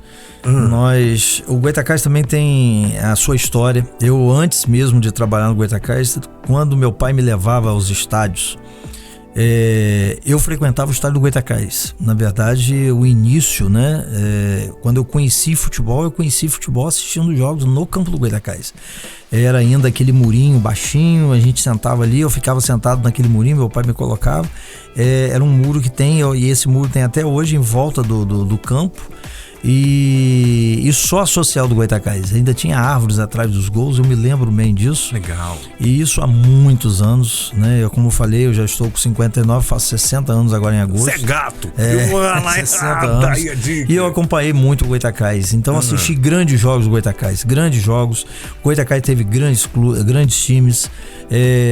S2: O Goytacás também tem a sua história. Eu, antes mesmo de trabalhar no Goytacás, quando meu pai me levava aos estádios, eu frequentava o estádio do Goytacás. Na verdade, o início, né? Quando eu conheci futebol assistindo jogos no campo do Goytacás. Era ainda aquele murinho baixinho, a gente sentava ali, eu ficava sentado naquele murinho, meu pai me colocava. Era um muro que tem, e esse muro tem até hoje em volta do campo. E só a social do Goytacás, ainda tinha árvores atrás dos gols, eu me lembro bem disso.
S1: Legal.
S2: E isso há muitos anos, né? Como eu falei, eu já estou com 59, faço 60 anos agora em agosto.
S1: Você é gato! Eu vou lá
S2: 60 anos. E eu acompanhei muito o Goytacás, então assisti grandes jogos do Goytacás, grandes jogos. O Goytacás teve grandes times,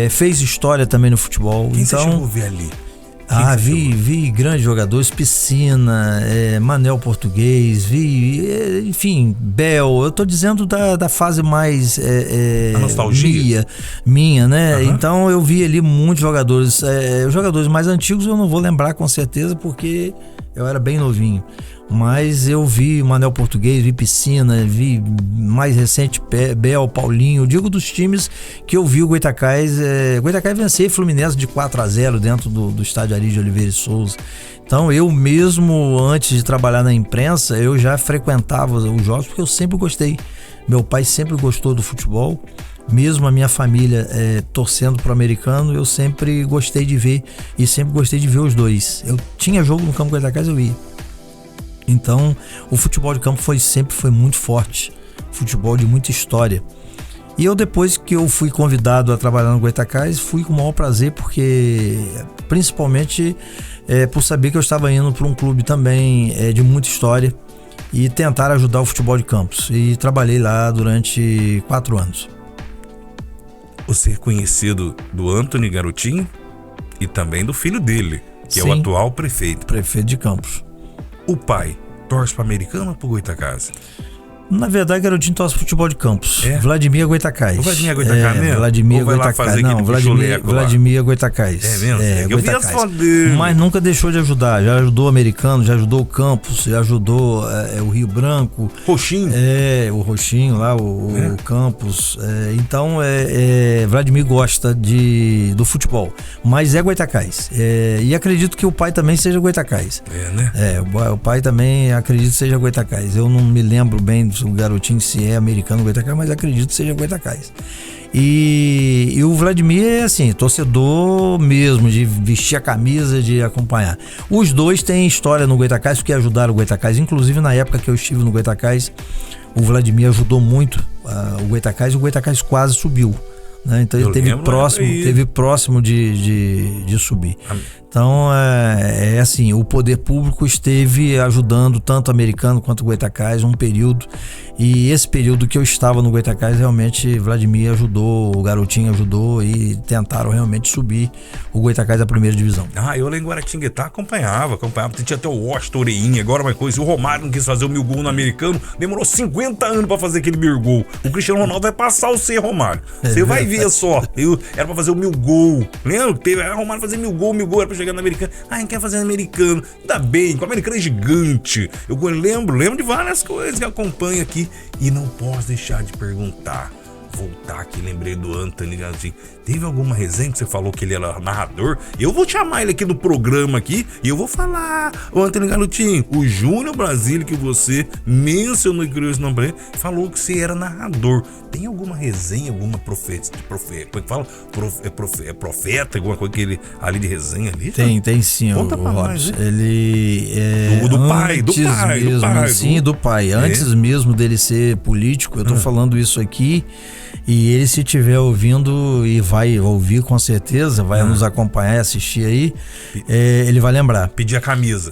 S2: fez história também no futebol.
S1: Quem
S2: então,
S1: você chegou a ver ali?
S2: Vi grandes jogadores, Piscina, Manel Português, enfim, Bel. Eu tô dizendo da fase mais
S1: a nostalgia
S2: minha, né? Então eu vi ali muitos jogadores. Os jogadores mais antigos eu não vou lembrar com certeza, porque eu era bem novinho. Mas eu vi Manel Português, vi Piscina, vi mais recente Bel, Paulinho. Eu digo dos times que eu vi o Goytacás. Goytacás vencer Fluminense de 4-0 dentro do estádio Ari de Oliveira e Souza. Então eu mesmo, antes de trabalhar na imprensa, eu já frequentava os jogos, porque eu sempre gostei. Meu pai sempre gostou do futebol. Mesmo a minha família torcendo pro americano, eu sempre gostei de ver. E sempre gostei de ver os dois. Eu tinha jogo no campo do Goytacás, eu ia. Então, o futebol de campo sempre foi muito forte. Futebol de muita história. E eu, depois que eu fui convidado a trabalhar no Goytacás, fui com o maior prazer, porque principalmente por saber que eu estava indo para um clube também de muita história e tentar ajudar o futebol de Campos. E trabalhei lá durante 4 anos.
S1: Você é conhecido do Antony Garotinho e também do filho dele, que
S2: Sim,
S1: é o atual prefeito.
S2: Prefeito de Campos.
S1: O pai torce para Americano ou para o Goytacás?
S2: Na verdade, Garotinho torce futebol de Campos.
S1: É?
S2: Vladimir Goytacás.
S1: O Vladimir Goytacás mesmo?
S2: Vladimir
S1: Ou vai lá
S2: Goytacás.
S1: fazer
S2: Não,
S1: aquele
S2: Vladimir
S1: pichuleco lá?
S2: Goytacás.
S1: É mesmo? É, eu vi as fotos dele.
S2: Mas nunca deixou de ajudar. Já ajudou o Americano, já ajudou o Campos, já ajudou o Rio Branco.
S1: Roxinho?
S2: O Roxinho lá, o Campos. Então, Vladimir gosta do futebol. Mas é Goytacás. E acredito que o pai também seja Goytacás.
S1: Né?
S2: O pai também acredito que seja Goytacás. Eu não me lembro bem do Garotinho se é americano Goytacás, mas acredito que seja Goytacás. E o Vladimir é assim, torcedor mesmo, de vestir a camisa, de acompanhar. Os dois têm história no Goytacás, porque ajudaram o Goytacás. Inclusive, na época que eu estive no Goytacás, o Vladimir ajudou muito o Goytacás, e o Goytacás quase subiu. Né? Então ele teve próximo de subir. Então é assim, o poder público esteve ajudando tanto o Americano quanto o Goytacás um período, e esse período que eu estava no Goytacás, realmente Vladimir ajudou, o Garotinho ajudou, e tentaram realmente subir o Goytacás da primeira divisão.
S1: Eu lá em Guaratinguetá acompanhava, tinha até o Washington Oreinha, agora uma coisa, o Romário não quis fazer o 1000 gol no Americano, demorou 50 anos pra fazer aquele 1000 gol. O Cristiano Ronaldo vai passar o C, Romário. Você vai ver só, era pra fazer o 1000 gol, lembra? Romário fazer 1000 gol, era pra chegar no Americano. Não quer fazer no Americano. Ainda bem, o Americano é gigante. Eu lembro de várias coisas que acompanho aqui e não posso deixar de perguntar. Voltar aqui, lembrei do Antony Garotinho. Teve alguma resenha que você falou que ele era narrador? Eu vou chamar ele aqui do programa aqui e eu vou falar. O Antony Garotinho, o Júnior Brasília, que você mencionou e criou esse nome pra ele, falou que você era narrador. Tem alguma resenha, alguma profeta? Como é que fala? Profeta, alguma coisa que ele ali de resenha ali?
S2: Tem sim.
S1: Conta pra nós, né?
S2: Ele
S1: do pai.
S2: Sim, do pai. Antes mesmo dele ser político, eu tô falando isso aqui. E ele, se estiver ouvindo, e vai ouvir com certeza, vai nos acompanhar e assistir aí, ele vai lembrar.
S1: Pedir a camisa.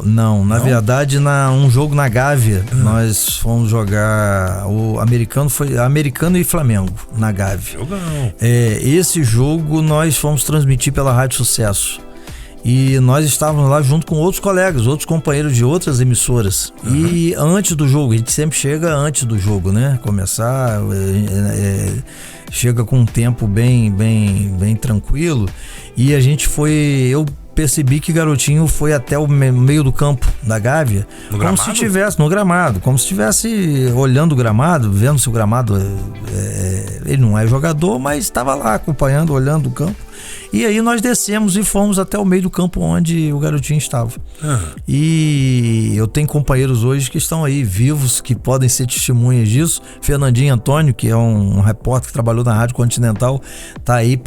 S2: Na verdade, um jogo na Gávea, nós fomos jogar o Americano e Flamengo na Gávea.
S1: Jogão.
S2: Esse jogo nós fomos transmitir pela Rádio Sucesso. E nós estávamos lá junto com outros colegas, outros companheiros de outras emissoras. E antes do jogo, a gente sempre chega antes do jogo, né? Começar, chega com um tempo bem tranquilo. E a gente eu percebi que Garotinho foi até o meio do campo da Gávea, como se estivesse no gramado, como se estivesse olhando o gramado, vendo se o gramado ele não é jogador, mas estava lá acompanhando, olhando o campo. E aí nós descemos e fomos até o meio do campo onde o Garotinho estava. E eu tenho companheiros hoje que estão aí vivos, que podem ser testemunhas disso. Fernandinho Antônio, que é um repórter que trabalhou na Rádio Continental, tá aí,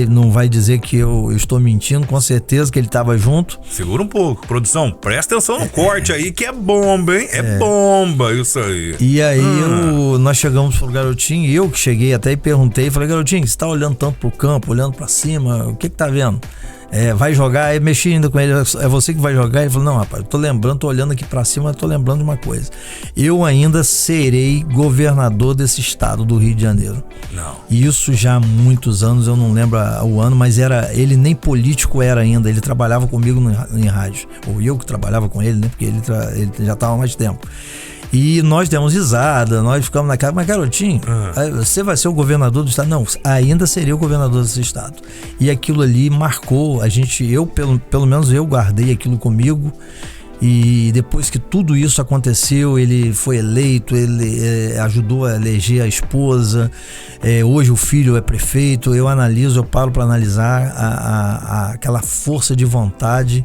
S2: não vai dizer que eu estou mentindo, com certeza que ele estava junto.
S1: Segura um pouco, produção, presta atenção no corte aí, que é bomba, hein? É bomba isso aí.
S2: E aí nós chegamos pro Garotinho, e eu que cheguei até e perguntei, falei: Garotinho, você tá olhando tanto pro campo, olhando pra cima, o que tá vendo? Vai jogar? Aí mexi ainda com ele, é você que vai jogar? Ele falou: não, rapaz, tô olhando aqui pra cima, tô lembrando de uma coisa. Eu ainda serei governador desse estado do Rio de Janeiro.
S1: Não.
S2: Isso já há muitos anos, eu não lembro o ano, mas ele nem político era ainda, ele trabalhava comigo em rádio. Ou eu que trabalhava com ele, né? Porque ele já estava há mais tempo. E nós demos risada, nós ficamos na casa, mas Garotinho, você vai ser o governador do estado? Não, ainda seria o governador desse estado. E aquilo ali marcou a gente, pelo menos eu guardei aquilo comigo. E depois que tudo isso aconteceu, ele foi eleito, ele ajudou a eleger a esposa, hoje o filho é prefeito. Eu paro para analisar aquela força de vontade,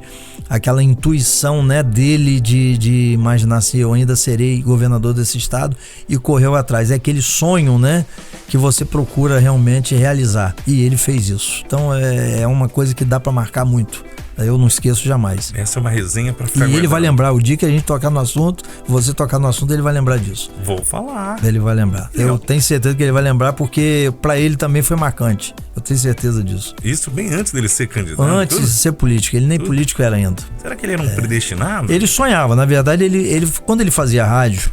S2: aquela intuição, né, dele de imaginar assim: eu ainda serei governador desse estado, e correu atrás. É aquele sonho, né, que você procura realmente realizar, e ele fez isso. Então é uma coisa que dá para marcar muito Eu não esqueço jamais.
S1: Essa é uma resenha pra ficar
S2: E ele
S1: guardado.
S2: vai lembrar, o dia que a gente tocar no assunto, você tocar no assunto, ele vai lembrar disso.
S1: Vou falar.
S2: Ele vai lembrar. Eu tenho certeza que ele vai lembrar, porque pra ele também foi marcante. Eu tenho certeza disso.
S1: Isso bem antes dele ser candidato.
S2: Antes de ser político, ele nem político era ainda.
S1: Será que ele era um predestinado?
S2: Ele sonhava, na verdade, ele quando ele fazia rádio,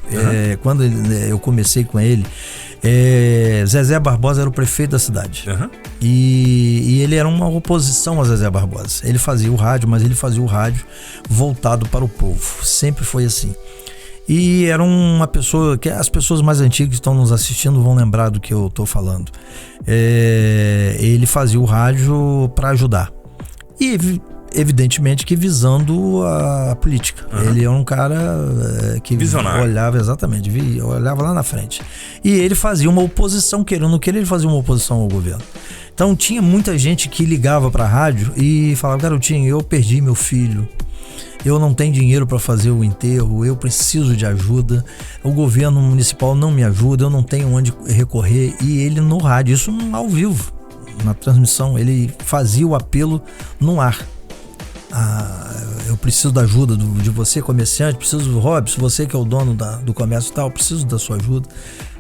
S2: quando eu comecei com ele, Zezé Barbosa era o prefeito da cidade. E ele era uma oposição a Zezé Barbosa. Ele fazia o rádio, mas ele fazia o rádio voltado para o povo. Sempre foi assim. E era uma pessoa que as pessoas mais antigas que estão nos assistindo vão lembrar do que eu estou falando. Ele fazia o rádio para ajudar. E evidentemente que visando a política. Ele é um cara que
S1: visionário.
S2: Olhava exatamente, olhava lá na frente. E ele fazia uma oposição, querendo ou não querer, ele fazia uma oposição ao governo. Então tinha muita gente que ligava para a rádio e falava: garotinho, eu perdi meu filho, eu não tenho dinheiro para fazer o enterro, eu preciso de ajuda, o governo municipal não me ajuda, eu não tenho onde recorrer. E ele no rádio, isso ao vivo, na transmissão, ele fazia o apelo no ar. Eu preciso da ajuda de você, comerciante, preciso do Robson, você que é o dono do comércio e tal, preciso da sua ajuda.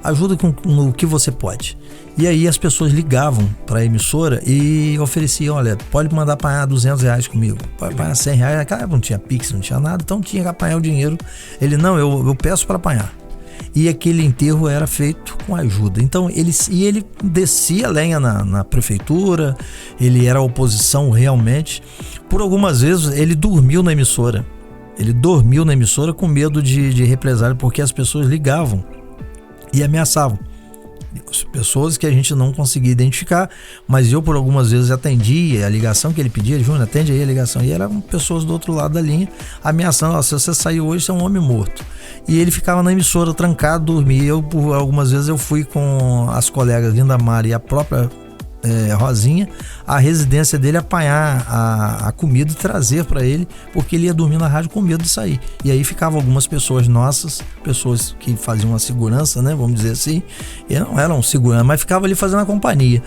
S2: Ajuda no que você pode. E aí as pessoas ligavam para a emissora e ofereciam: olha, pode mandar apanhar R$200 comigo, pode apanhar R$100. Cara, não tinha Pix, não tinha nada, então tinha que apanhar o dinheiro. Ele: não, eu peço para apanhar. E aquele enterro era feito com ajuda. Então ele descia lenha na prefeitura, ele era oposição realmente. Por algumas vezes ele dormiu na emissora. Ele dormiu na emissora com medo de represália, porque as pessoas ligavam e ameaçavam. Pessoas que a gente não conseguia identificar, mas eu por algumas vezes atendia a ligação que ele pedia: Júnior, atende aí a ligação. E eram pessoas do outro lado da linha ameaçando: se você sair hoje, você é um homem morto. E ele ficava na emissora trancado, dormia. Por algumas vezes eu fui com as colegas Linda Mara e a própria Rosinha à residência dele apanhar a comida e trazer para ele, porque ele ia dormir na rádio com medo de sair. E aí ficavam algumas pessoas nossas, pessoas que faziam a segurança, né, vamos dizer assim, e não eram segurança, mas ficavam ali fazendo a companhia,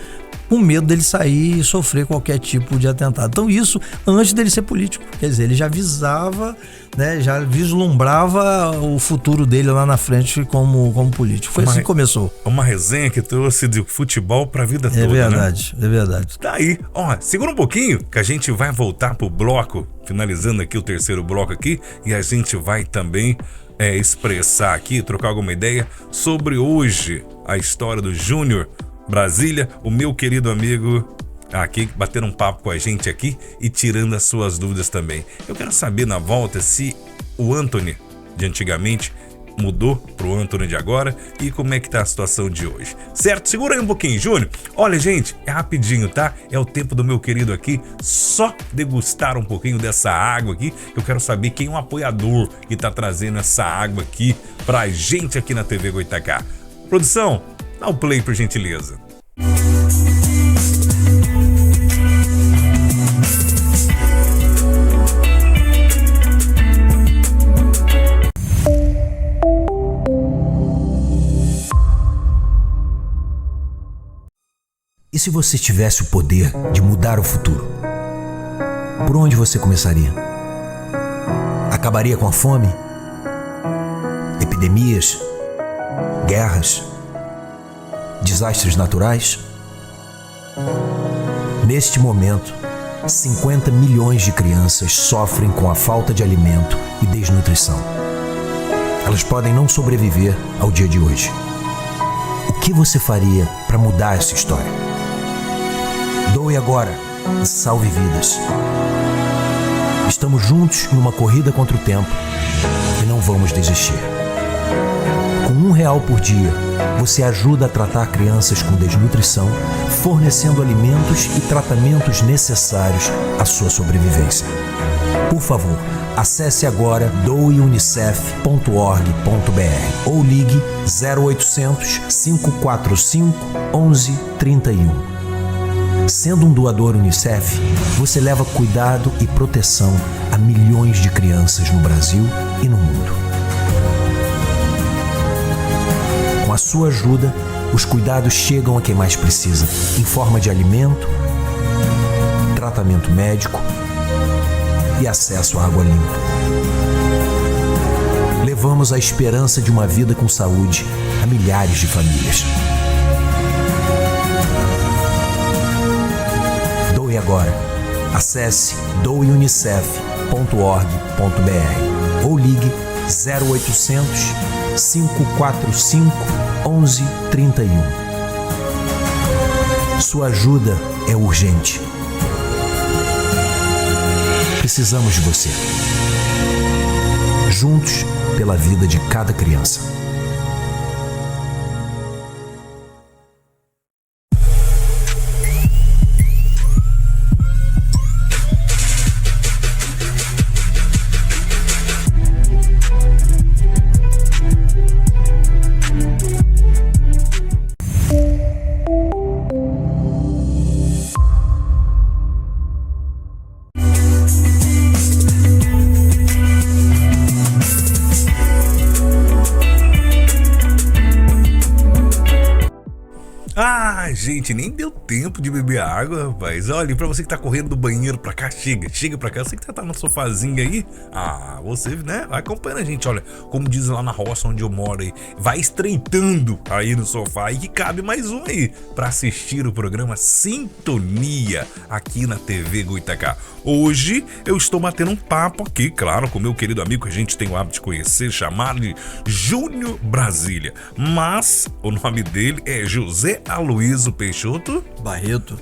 S2: com medo dele sair e sofrer qualquer tipo de atentado. Então isso antes dele ser político, quer dizer, ele já avisava, né, já vislumbrava o futuro dele lá na frente como político. Foi assim que começou.
S1: Uma resenha que trouxe de futebol pra vida toda,
S2: verdade,
S1: né?
S2: É verdade.
S1: Daí, segura um pouquinho que a gente vai voltar pro bloco, finalizando aqui o terceiro bloco aqui, e a gente vai também expressar aqui, trocar alguma ideia sobre hoje a história do Júnior Brasília, o meu querido amigo aqui, batendo um papo com a gente aqui e tirando as suas dúvidas também. Eu quero saber na volta se o Anthony de antigamente mudou pro Anthony de agora e como é que tá a situação de hoje. Certo? Segura aí um pouquinho, Júnior. Olha, gente, é rapidinho, tá? É o tempo do meu querido aqui só degustar um pouquinho dessa água aqui. Eu quero saber quem é o apoiador que tá trazendo essa água aqui pra gente aqui na TV Goitacá. Produção, dá o play, por gentileza.
S7: E se você tivesse o poder de mudar o futuro? Por onde você começaria? Acabaria com a fome? Epidemias? Guerras? Desastres naturais? Neste momento, 50 milhões de crianças sofrem com a falta de alimento e desnutrição. Elas podem não sobreviver ao dia de hoje. O que você faria para mudar essa história? Doe agora e salve vidas. Estamos juntos numa corrida contra o tempo e não vamos desistir. Com R$1 por dia, você ajuda a tratar crianças com desnutrição, fornecendo alimentos e tratamentos necessários à sua sobrevivência. Por favor, acesse agora doeunicef.org.br ou ligue 0800 545 1131. Sendo um doador Unicef, você leva cuidado e proteção a milhões de crianças no Brasil e no mundo. Com a sua ajuda, os cuidados chegam a quem mais precisa, em forma de alimento, tratamento médico e acesso à água limpa. Levamos a esperança de uma vida com saúde a milhares de famílias. Doe agora. Acesse doeunicef.org.br ou ligue 0800 545 1131. Sua ajuda é urgente. Precisamos de você. Juntos pela vida de cada criança.
S1: Gente, nem deu tempo de beber água, rapaz. Olha, pra você que tá correndo do banheiro pra cá, chega pra cá. Você que tá no sofazinho aí, você, né, vai acompanhando a gente. Olha, como diz lá na roça onde eu moro aí, vai estreitando aí no sofá e que cabe mais um aí pra assistir o programa Sintonia aqui na TV Goitacá. Hoje eu estou batendo um papo aqui, claro, com meu querido amigo que a gente tem o hábito de conhecer, chamado de Júnior Brasília. Mas o nome dele é José Aloysio Peixoto
S2: Barreto.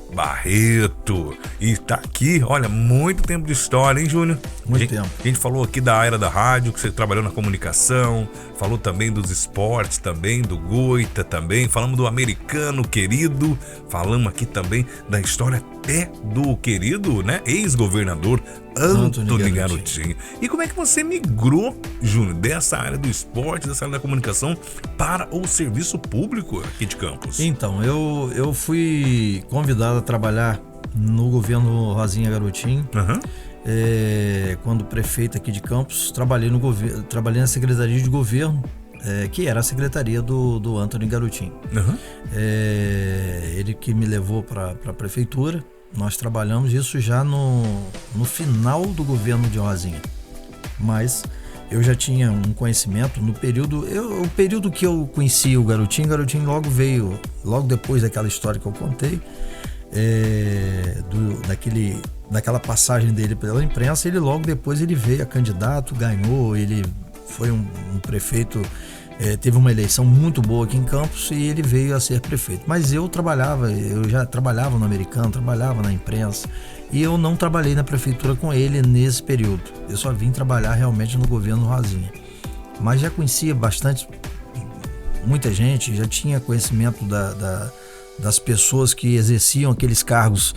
S1: E tá aqui, olha, muito tempo de história, hein, Júnior?
S2: Muito tempo.
S1: A gente falou aqui da era da rádio, que você trabalhou na comunicação, falou também dos esportes também, do Goita também, falamos do americano querido, falamos aqui também da história até do querido, né, ex-governador Antony Garotinho. E como é que você migrou, Júnior, dessa área do esporte, dessa área da comunicação para o serviço público aqui de Campos?
S2: Então, eu fui convidado a trabalhar no governo Rosinha Garotinho. Quando prefeito aqui de Campos, trabalhei na Secretaria de Governo, que era a secretaria do Antony Garotinho. Ele que me levou para a prefeitura. Nós trabalhamos isso já no final do governo de Rosinha, mas eu já tinha um conhecimento no período, o período que eu conheci o Garotinho logo veio, logo depois daquela história que eu contei, daquela passagem dele pela imprensa. Ele logo depois ele veio a candidato, ganhou, ele foi um prefeito, teve uma eleição muito boa aqui em Campos e ele veio a ser prefeito. Mas eu já trabalhava no americano, trabalhava na imprensa e eu não trabalhei na prefeitura com ele nesse período. Eu só vim trabalhar realmente no governo Rosinha. Mas já conhecia muita gente, já tinha conhecimento das pessoas que exerciam aqueles cargos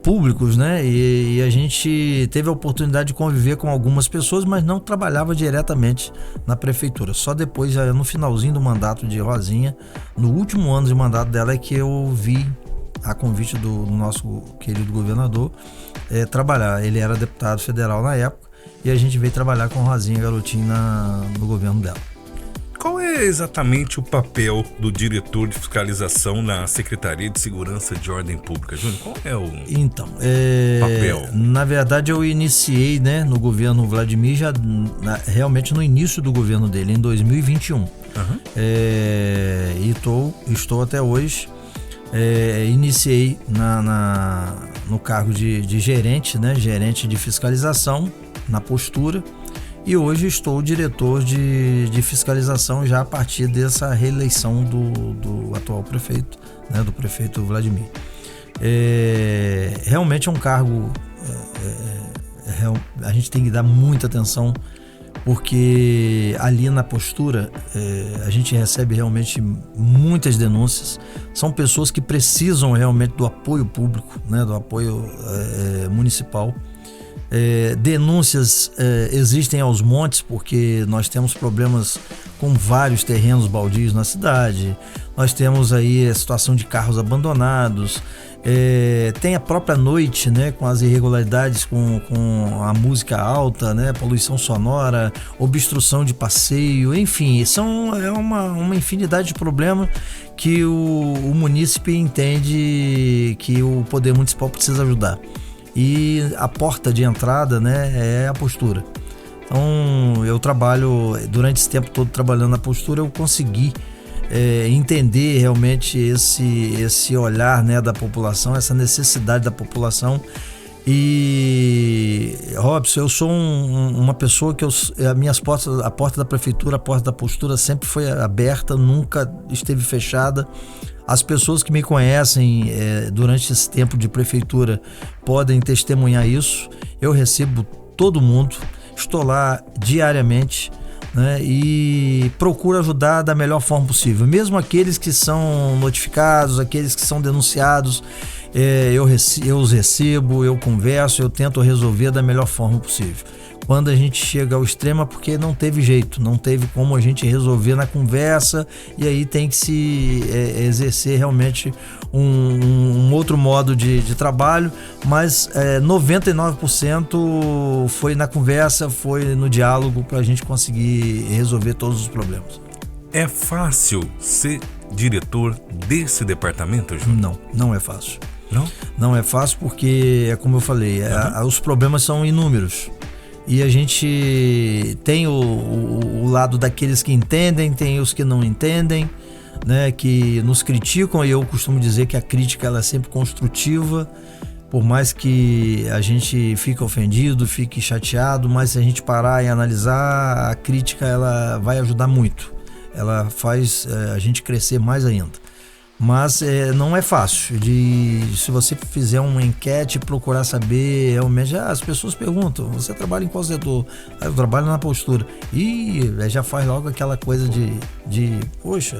S2: públicos, né? E a gente teve a oportunidade de conviver com algumas pessoas, mas não trabalhava diretamente na prefeitura. Só depois, já no finalzinho do mandato de Rosinha, no último ano de mandato dela, é que eu vi, a convite do nosso querido governador, trabalhar. Ele era deputado federal na época e a gente veio trabalhar com Rosinha Garotinho no governo dela.
S1: Qual é exatamente o papel do diretor de fiscalização na Secretaria de Segurança de Ordem Pública, Júnior? Qual é o papel?
S2: Na verdade, eu iniciei, né, no governo Vladimir, realmente no início do governo dele, em 2021. E estou até hoje. Iniciei no cargo de gerente, né, gerente de fiscalização, na postura. E hoje estou diretor de fiscalização já a partir dessa reeleição do atual prefeito, né, do prefeito Vladimir. Realmente é um cargo, a gente tem que dar muita atenção, porque ali na postura a gente recebe realmente muitas denúncias. São pessoas que precisam realmente do apoio público, né, do apoio municipal. Denúncias existem aos montes, porque nós temos problemas com vários terrenos baldios na cidade. Nós temos aí a situação de carros abandonados, tem a própria noite, né, com as irregularidades, com a música alta, né, poluição sonora, obstrução de passeio, enfim, é uma infinidade de problemas que o munícipe entende que o poder municipal precisa ajudar. e a porta de entrada, né, é a postura. Então eu trabalho, durante esse tempo todo trabalhando na postura, eu consegui entender realmente esse olhar, né, da população, essa necessidade da população. E, Robson, eu sou uma pessoa que a porta da prefeitura, a porta da postura sempre foi aberta, nunca esteve fechada. As pessoas que me conhecem durante esse tempo de prefeitura podem testemunhar isso. Eu recebo todo mundo, estou lá diariamente, né, e procuro ajudar da melhor forma possível. Mesmo aqueles que são notificados, aqueles que são denunciados, eu os recebo, eu converso, eu tento resolver da melhor forma possível. Quando a gente chega ao extremo é porque não teve jeito, não teve como a gente resolver na conversa, e aí tem que se exercer realmente um outro modo de trabalho, mas 99% foi na conversa, foi no diálogo para a gente conseguir resolver todos os problemas.
S1: É fácil ser diretor desse departamento, Júnior?
S2: Não é fácil.
S1: Não?
S2: Não é fácil porque, como eu falei, os problemas são inúmeros. E a gente tem o lado daqueles que entendem, tem os que não entendem, né, que nos criticam, e eu costumo dizer que a crítica ela é sempre construtiva, por mais que a gente fique ofendido, fique chateado, mas se a gente parar e analisar, a crítica ela vai ajudar muito, ela faz a gente crescer mais ainda. Mas não é fácil. Se você fizer uma enquete, procurar saber realmente, as pessoas perguntam: você trabalha em qual setor? Eu trabalho na postura. E já faz logo aquela coisa de poxa,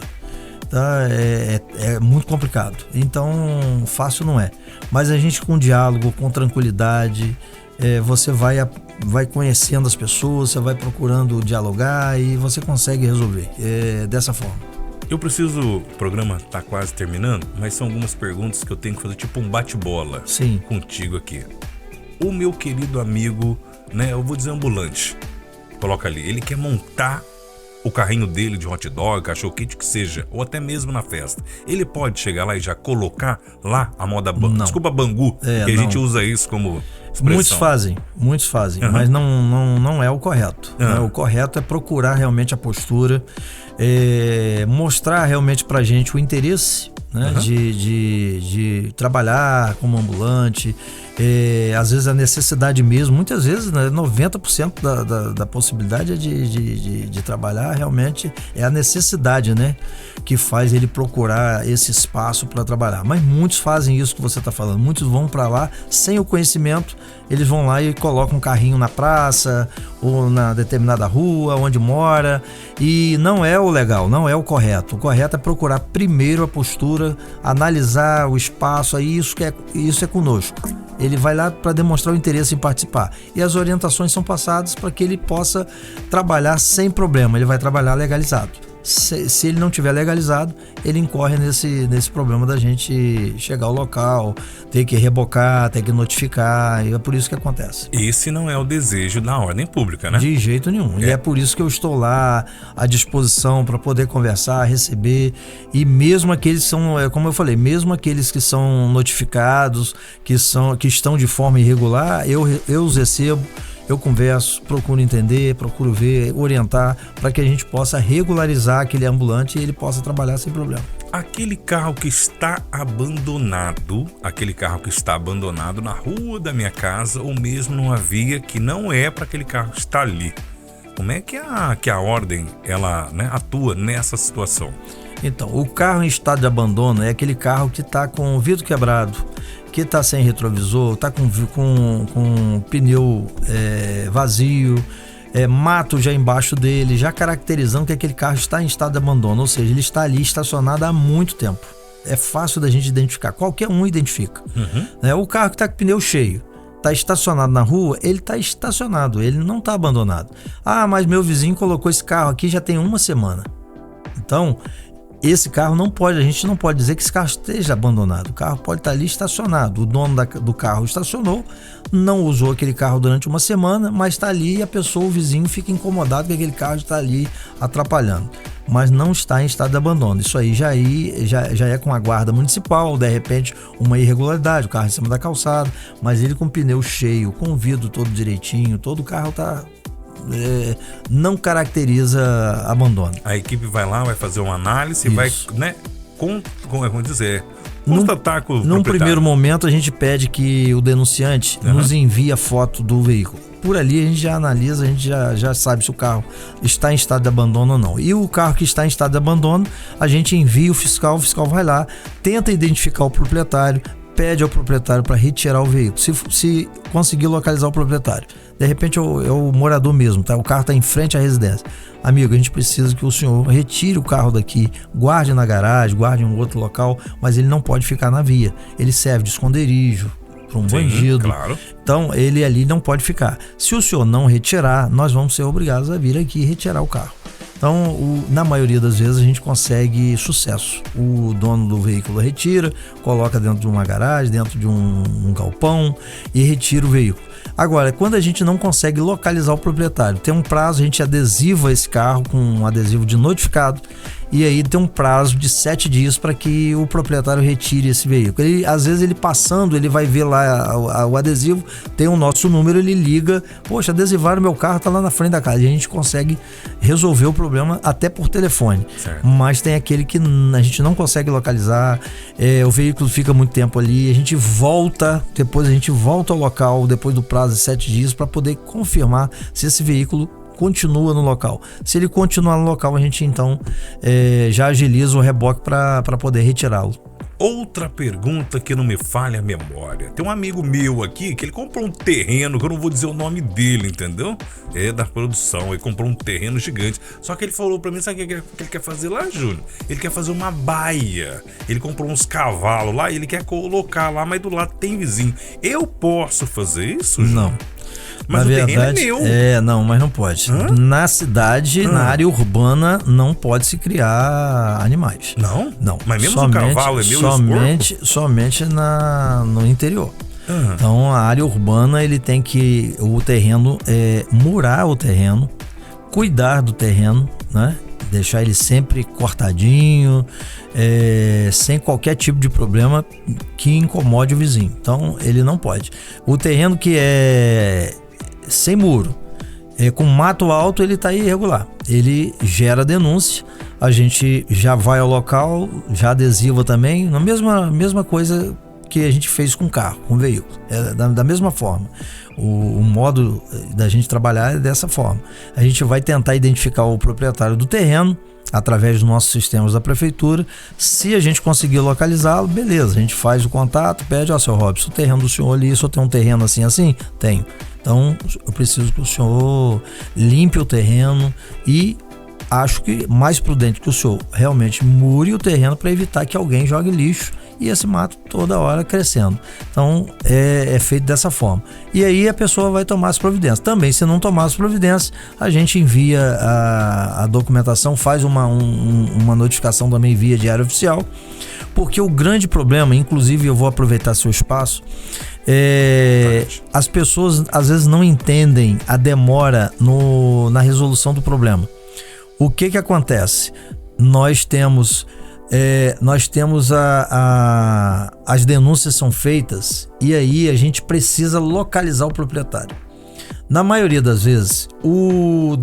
S2: tá, é muito complicado. Então fácil não é. Mas a gente, com diálogo, com tranquilidade, você vai conhecendo as pessoas, você vai procurando dialogar e você consegue resolver dessa forma.
S1: O programa está quase terminando, mas são algumas perguntas que eu tenho que fazer, tipo um bate-bola.
S2: Sim.
S1: Contigo aqui. O meu querido amigo, né, eu vou dizer ambulante, coloca ali, ele quer montar o carrinho dele de hot dog, cachorro quente, que seja, ou até mesmo na festa. Ele pode chegar lá e já colocar lá a moda Bangu, que a gente usa isso como expressão.
S2: Muitos fazem, mas não é o correto. Né? O correto é procurar realmente a postura, mostrar realmente pra gente o interesse, né, de trabalhar como ambulante, às vezes a necessidade mesmo, muitas vezes, né, 90% da possibilidade de trabalhar realmente é a necessidade, né, que faz ele procurar esse espaço para trabalhar. Mas muitos fazem isso que você está falando, muitos vão para lá sem o conhecimento, eles vão lá e colocam um carrinho na praça ou na determinada rua onde mora, e não é o legal, não é o correto. O correto é procurar primeiro a postura, analisar o espaço, aí isso é conosco. Ele vai lá para demonstrar o interesse em participar. E as orientações são passadas para que ele possa trabalhar sem problema. Ele vai trabalhar legalizado. Se ele não tiver legalizado, ele incorre nesse problema da gente chegar ao local, ter que rebocar, ter que notificar, e é por isso que acontece.
S1: Esse não é o desejo da ordem pública, né?
S2: De jeito nenhum. E é por isso que eu estou lá à disposição para poder conversar, receber, e mesmo aqueles que são, como eu falei, mesmo aqueles que são notificados, que estão de forma irregular, eu os recebo. Eu converso, procuro entender, procuro ver, orientar, para que a gente possa regularizar aquele ambulante e ele possa trabalhar sem problema.
S1: Aquele carro que está abandonado na rua da minha casa, ou mesmo numa via que não é para aquele carro estar ali. Como é que a ordem ela, né, atua nessa situação?
S2: Então, o carro em estado de abandono é aquele carro que está com o vidro quebrado, que está sem retrovisor, está com pneu vazio, mato já embaixo dele, já caracterizando que aquele carro está em estado de abandono, ou seja, ele está ali estacionado há muito tempo. É fácil da gente identificar, qualquer um identifica. O carro que está com o pneu cheio, está estacionado na rua, ele está estacionado, ele não está abandonado. Ah, mas meu vizinho colocou esse carro aqui já tem uma semana. Então, esse carro não pode, a gente não pode dizer que esse carro esteja abandonado. O carro pode estar ali estacionado. O dono do carro estacionou, não usou aquele carro durante uma semana, mas está ali e a pessoa, o vizinho, fica incomodado que aquele carro está ali atrapalhando. Mas não está em estado de abandono. Isso aí já é com a guarda municipal, de repente uma irregularidade, o carro em cima da calçada, mas ele com o pneu cheio, com o vidro todo direitinho, todo o carro está... não caracteriza abandono.
S1: A equipe vai lá, vai fazer uma análise e vai, né, como dizer, constatar com o
S2: Num
S1: proprietário.
S2: primeiro momento, a gente pede que o denunciante nos envie a foto do veículo. Por ali a gente já analisa, a gente já sabe se o carro está em estado de abandono ou não. E o carro que está em estado de abandono, a gente envia o fiscal vai lá, tenta identificar o proprietário, pede ao proprietário para retirar o veículo, se conseguir localizar o proprietário. De repente é o morador mesmo, tá? O carro está em frente à residência. Amigo, a gente precisa que o senhor retire o carro daqui, guarde na garagem, guarde em um outro local, mas ele não pode ficar na via. Ele serve de esconderijo para um bandido.
S1: Claro.
S2: Então ele ali não pode ficar. Se o senhor não retirar, nós vamos ser obrigados a vir aqui e retirar o carro. Então, na maioria das vezes a gente consegue sucesso. O dono do veículo retira, coloca dentro de uma garagem, dentro de um galpão e retira o veículo. Agora, quando a gente não consegue localizar o proprietário, tem um prazo, a gente adesiva esse carro com um adesivo de notificado e aí tem um prazo de 7 dias para que o proprietário retire esse veículo. Às vezes ele passando, ele vai ver lá o adesivo, tem o nosso número, ele liga, poxa, adesivaram meu carro, tá lá na frente da casa, e a gente consegue resolver o problema até por telefone.
S1: Certo.
S2: Mas tem aquele que a gente não consegue localizar, o veículo fica muito tempo ali, depois a gente volta ao local, depois do prazo de 7 dias, para poder confirmar se esse veículo continua no local. Se ele continuar no local, a gente então já agiliza o reboque para poder retirá-lo.
S1: Outra pergunta que não me falha a memória. Tem um amigo meu aqui que ele comprou um terreno, que eu não vou dizer o nome dele, entendeu? É da produção, ele comprou um terreno gigante. Só que ele falou pra mim, sabe o que ele quer fazer lá, Júnior? Ele quer fazer uma baia. Ele comprou uns cavalos lá e ele quer colocar lá, mas do lado tem vizinho. Eu posso fazer isso, Júnior?
S2: Não.
S1: Mas
S2: na
S1: o
S2: verdade,
S1: terreno é meu.
S2: Não, mas não pode.
S1: Hã?
S2: Na cidade, na área urbana, não pode se criar animais.
S1: Não?
S2: Não.
S1: Mas mesmo o cavalo é meu
S2: somente no interior. Então, a área urbana, ele tem que, o terreno, murar o terreno, cuidar do terreno, né? Deixar ele sempre cortadinho, sem qualquer tipo de problema que incomode o vizinho. Então, ele não pode. O terreno que é sem muro, com mato alto, ele está irregular. Ele gera denúncia, a gente já vai ao local, já adesiva também, na mesma coisa que a gente fez com o carro, com o veículo. Da mesma forma. O modo da gente trabalhar é dessa forma. A gente vai tentar identificar o proprietário do terreno através dos nossos sistemas da prefeitura. Se a gente conseguir localizá-lo, beleza, a gente faz o contato, pede, seu Robson, o terreno do senhor ali, só tem um terreno assim? Tenho. Então, eu preciso que o senhor limpe o terreno e acho que mais prudente que o senhor realmente mure o terreno para evitar que alguém jogue lixo e esse mato toda hora crescendo. Então é feito dessa forma. E aí a pessoa vai tomar as providências. Também, se não tomar as providências, a gente envia a documentação, faz uma notificação também via diário oficial, porque o grande problema, inclusive eu vou aproveitar seu espaço, as pessoas às vezes não entendem a demora na resolução do problema. O que acontece? Nós temos as denúncias são feitas e aí a gente precisa localizar o proprietário. Na maioria das vezes, o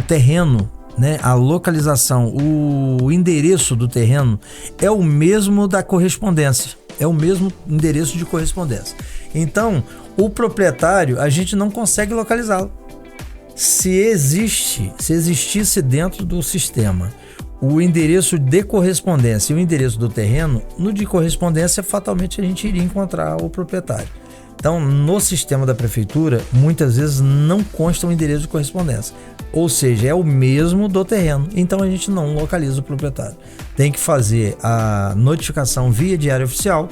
S2: terreno, né, a localização, o endereço do terreno é o mesmo da correspondência, é o mesmo endereço de correspondência. Então, o proprietário, a gente não consegue localizá-lo. Se existisse dentro do sistema o endereço de correspondência e o endereço do terreno, no de correspondência fatalmente a gente iria encontrar o proprietário. Então, no sistema da prefeitura, muitas vezes não consta o endereço de correspondência, ou seja, é o mesmo do terreno, então a gente não localiza o proprietário. Tem que fazer a notificação via diário oficial,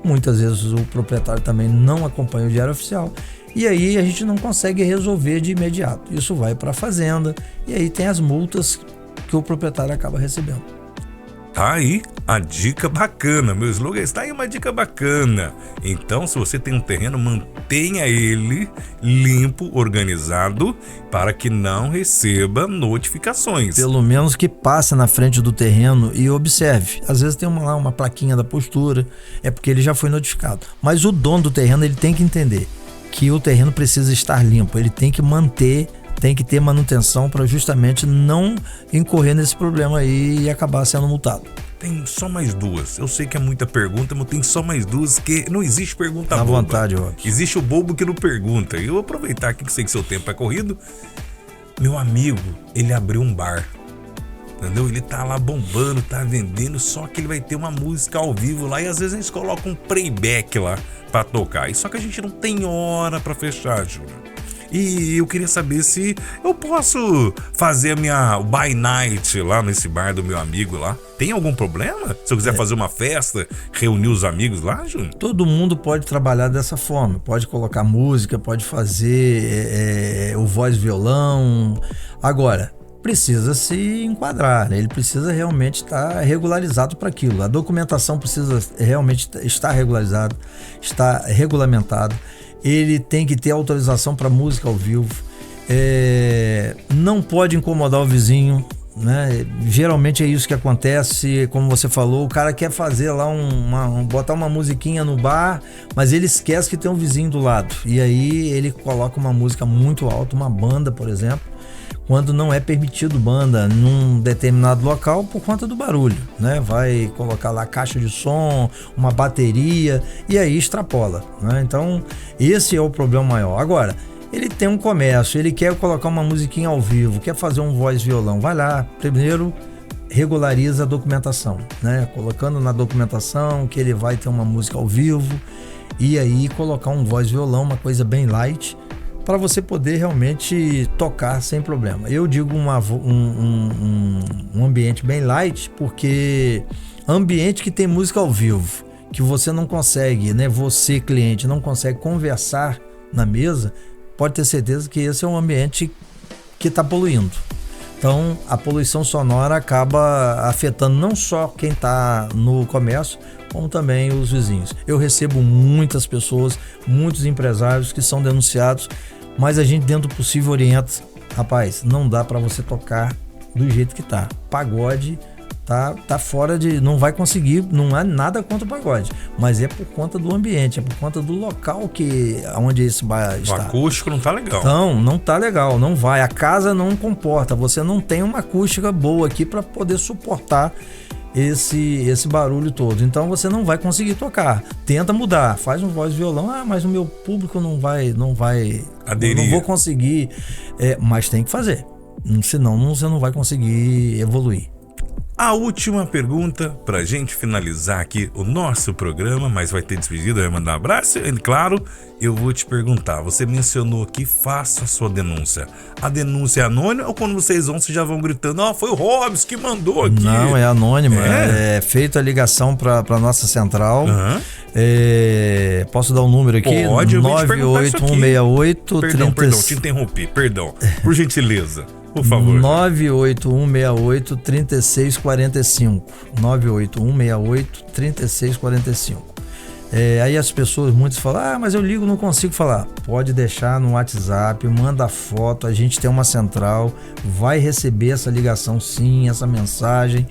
S2: muitas vezes o proprietário também não acompanha o diário oficial, e aí a gente não consegue resolver de imediato. Isso vai para a fazenda e aí tem as multas que o proprietário acaba recebendo.
S1: Tá aí a dica bacana, meu slogan está aí uma dica bacana. Então, se você tem um terreno, mantenha ele limpo, organizado, para que não receba notificações.
S2: Pelo menos que passe na frente do terreno e observe. Às vezes tem uma plaquinha da postura, é porque ele já foi notificado. Mas o dono do terreno, ele tem que entender que o terreno precisa estar limpo, ele tem que manter, tem que ter manutenção para justamente não incorrer nesse problema aí e acabar sendo multado.
S1: Tem só mais duas. Eu sei que é muita pergunta, mas tem só mais duas, que não existe pergunta boba.
S2: À vontade, Robson.
S1: Existe o bobo que não pergunta. E eu vou aproveitar aqui que sei que seu tempo é corrido. Meu amigo, ele abriu um bar. Entendeu? Ele tá lá bombando, tá vendendo, só que ele vai ter uma música ao vivo lá e às vezes eles colocam um playback lá pra tocar. E só que a gente não tem hora pra fechar, Júnior. E eu queria saber se eu posso fazer a minha by night lá nesse bar do meu amigo lá. Tem algum problema? Se eu quiser fazer uma festa, reunir os amigos lá, Júnior?
S2: Todo mundo pode trabalhar dessa forma. Pode colocar música, pode fazer o voz violão. Agora, precisa se enquadrar, né? Ele precisa realmente estar regularizado para aquilo. A documentação precisa realmente estar regularizada, estar regulamentado. Ele tem que ter autorização para música ao vivo. Não pode incomodar o vizinho, né? Geralmente é isso que acontece, como você falou, o cara quer fazer lá botar uma musiquinha no bar, mas ele esquece que tem um vizinho do lado. E aí ele coloca uma música muito alta, uma banda, por exemplo, quando não é permitido banda num determinado local por conta do barulho, né? Vai colocar lá caixa de som, uma bateria e aí extrapola, né? Então esse é o problema maior. Agora, ele tem um comércio, ele quer colocar uma musiquinha ao vivo, quer fazer um voz violão, vai lá, primeiro regulariza a documentação, né? Colocando na documentação que ele vai ter uma música ao vivo e aí colocar um voz violão, uma coisa bem light, para você poder realmente tocar sem problema. Eu digo um ambiente bem light, porque ambiente que tem música ao vivo, que você não consegue, né? Você, cliente, não consegue conversar na mesa, pode ter certeza que esse é um ambiente que está poluindo. Então, a poluição sonora acaba afetando não só quem está no comércio, como também os vizinhos. Eu recebo muitas pessoas, muitos empresários que são denunciados, mas a gente, dentro do possível, orienta. Rapaz, não dá para você tocar do jeito que tá. Pagode tá fora de... Não vai conseguir, não é nada contra o pagode, mas é por conta do ambiente, é por conta do local onde esse bar está.
S1: O acústico não tá legal.
S2: Então, não tá legal, não vai. A casa não comporta, você não tem uma acústica boa aqui para poder suportar esse barulho todo. Então você não vai conseguir tocar. Tenta mudar, faz um voz violão. Mas o meu público não vai aderir. Não vou conseguir. Mas tem que fazer. Senão você não vai conseguir evoluir.
S1: A última pergunta pra gente finalizar aqui o nosso programa, mas vai ter despedida, vai mandar um abraço. E claro, eu vou te perguntar, você mencionou aqui, faça a sua denúncia. A denúncia é anônima ou quando vocês vocês já vão gritando, foi o Robson que mandou aqui?
S2: Não, é anônima. É feita a ligação pra nossa central.
S1: Uhum.
S2: Posso dar um número aqui?
S1: Pode,
S2: 98168
S1: Perdão, te interrompi, perdão. Por gentileza. Por favor.
S2: 98168-3645. 98168-3645. Aí as pessoas, muitos falam, mas eu ligo, não consigo falar. Pode deixar no WhatsApp, manda foto, a gente tem uma central, vai receber essa ligação sim, essa mensagem.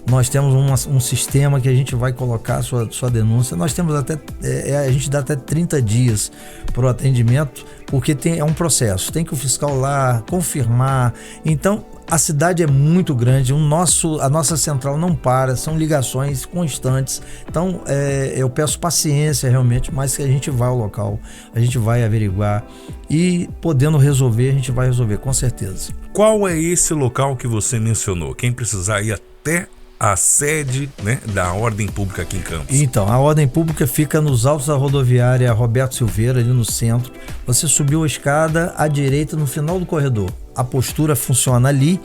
S2: Nós temos um sistema que a gente vai colocar a sua denúncia. Nós temos até, a gente dá até 30 dias para o atendimento, porque é um processo, tem que o fiscal lá confirmar. Então, a cidade é muito grande, a nossa central não para, são ligações constantes. Então, eu peço paciência realmente, mas que a gente vai ao local, a gente vai averiguar e podendo resolver, a gente vai resolver, com certeza.
S1: Qual é esse local que você mencionou? Quem precisar ir até a sede, né, da Ordem Pública aqui em Campos.
S2: Então, a Ordem Pública fica nos altos da rodoviária Roberto Silveira, ali no centro. Você subiu a escada à direita no final do corredor. A postura funciona ali,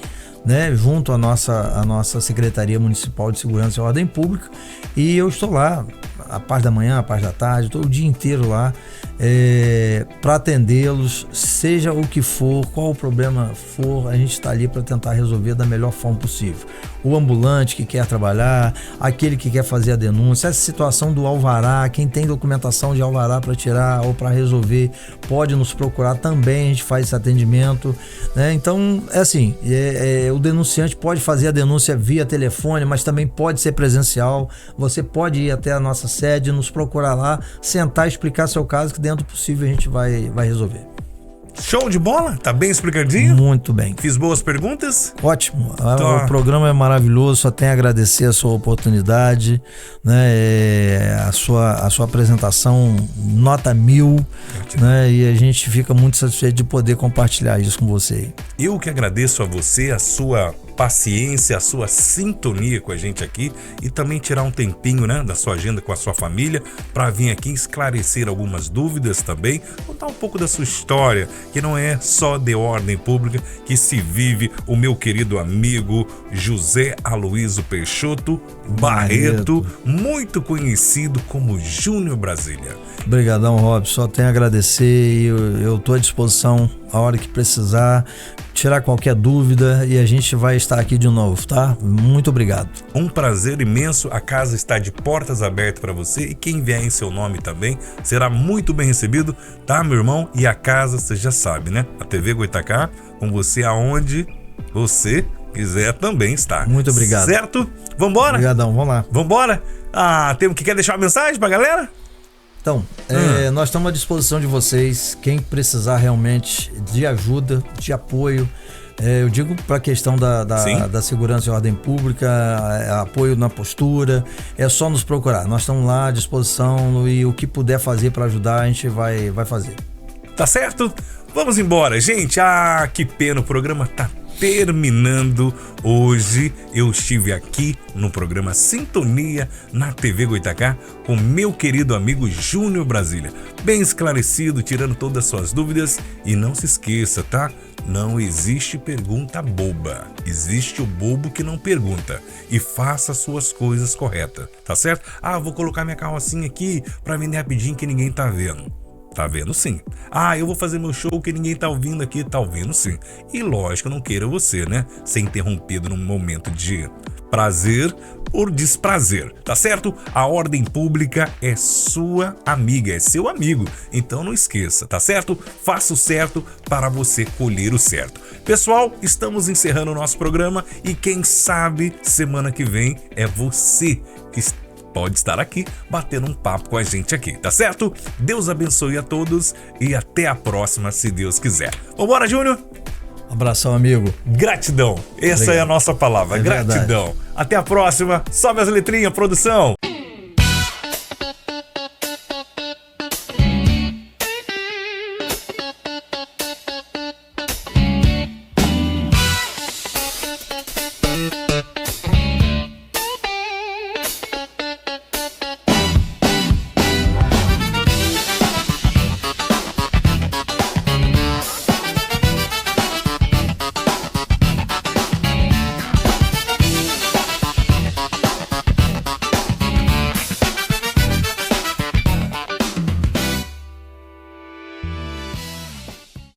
S2: né, junto à nossa Secretaria Municipal de Segurança e Ordem Pública, e eu estou lá a parte da manhã, a parte da tarde, todo o dia inteiro lá para atendê-los, seja o que for, qual o problema for, a gente está ali para tentar resolver da melhor forma possível. O ambulante que quer trabalhar, aquele que quer fazer a denúncia, essa situação do alvará, quem tem documentação de alvará para tirar ou para resolver, pode nos procurar também, a gente faz esse atendimento, né? Então, é assim, o denunciante pode fazer a denúncia via telefone, mas também pode ser presencial. Você pode ir até a nossa sede, nos procurar lá, sentar e explicar seu caso, que dentro do possível a gente vai resolver.
S1: Show de bola? Tá bem explicadinho?
S2: Muito bem.
S1: Fiz boas perguntas?
S2: Ótimo. O programa é maravilhoso, só tenho a agradecer a sua oportunidade, né? A sua apresentação nota 1000, né? E a gente fica muito satisfeito de poder compartilhar isso com você.
S1: Eu que agradeço a você, a sua paciência, a sua sintonia com a gente aqui e também tirar um tempinho, né, da sua agenda com a sua família para vir aqui esclarecer algumas dúvidas também, contar um pouco da sua história, que não é só de ordem pública que se vive. O meu querido amigo José Aloísio Peixoto Barreto, muito conhecido como Júnior Brasília.
S2: Obrigadão, Rob, só tenho a agradecer e eu estou à disposição a hora que precisar, tirar qualquer dúvida e a gente vai estar aqui de novo, tá? Muito obrigado.
S1: Um prazer imenso, a casa está de portas abertas para você e quem vier em seu nome também será muito bem recebido, tá, meu irmão? E a casa, você já sabe, né? A TV Goitacá, com você aonde você quiser também estar.
S2: Muito obrigado.
S1: Certo? Vambora?
S2: Obrigadão, vamos lá.
S1: Vambora? Quer deixar uma mensagem pra galera?
S2: Então, nós estamos à disposição de vocês, quem precisar realmente de ajuda, de apoio. Eu digo para a questão da segurança e ordem pública, apoio na postura, é só nos procurar. Nós estamos lá à disposição e o que puder fazer para ajudar, a gente vai fazer.
S1: Tá certo? Vamos embora, gente. Que pena, o programa tá terminando hoje. Eu estive aqui no programa Sintonia na TV Goitacá com meu querido amigo Júnior Brasília, bem esclarecido, tirando todas as suas dúvidas. E não se esqueça, tá? Não existe pergunta boba, existe o bobo que não pergunta. E faça suas coisas corretas, tá certo? Vou colocar minha carrocinha aqui pra vender rapidinho que ninguém tá vendo. Tá vendo sim. Eu vou fazer meu show que ninguém tá ouvindo aqui. Tá ouvindo sim. E lógico, não queira você, né, ser interrompido num momento de prazer por desprazer, tá certo? A ordem pública é sua amiga, é seu amigo. Então não esqueça, tá certo? Faça o certo para você colher o certo. Pessoal, estamos encerrando o nosso programa e quem sabe semana que vem é você que pode estar aqui batendo um papo com a gente aqui, tá certo? Deus abençoe a todos e até a próxima, se Deus quiser. Vambora, Júnior?
S2: Abração, amigo.
S1: Gratidão. Essa é a nossa palavra, gratidão. Até a próxima. Sobe as letrinhas, produção.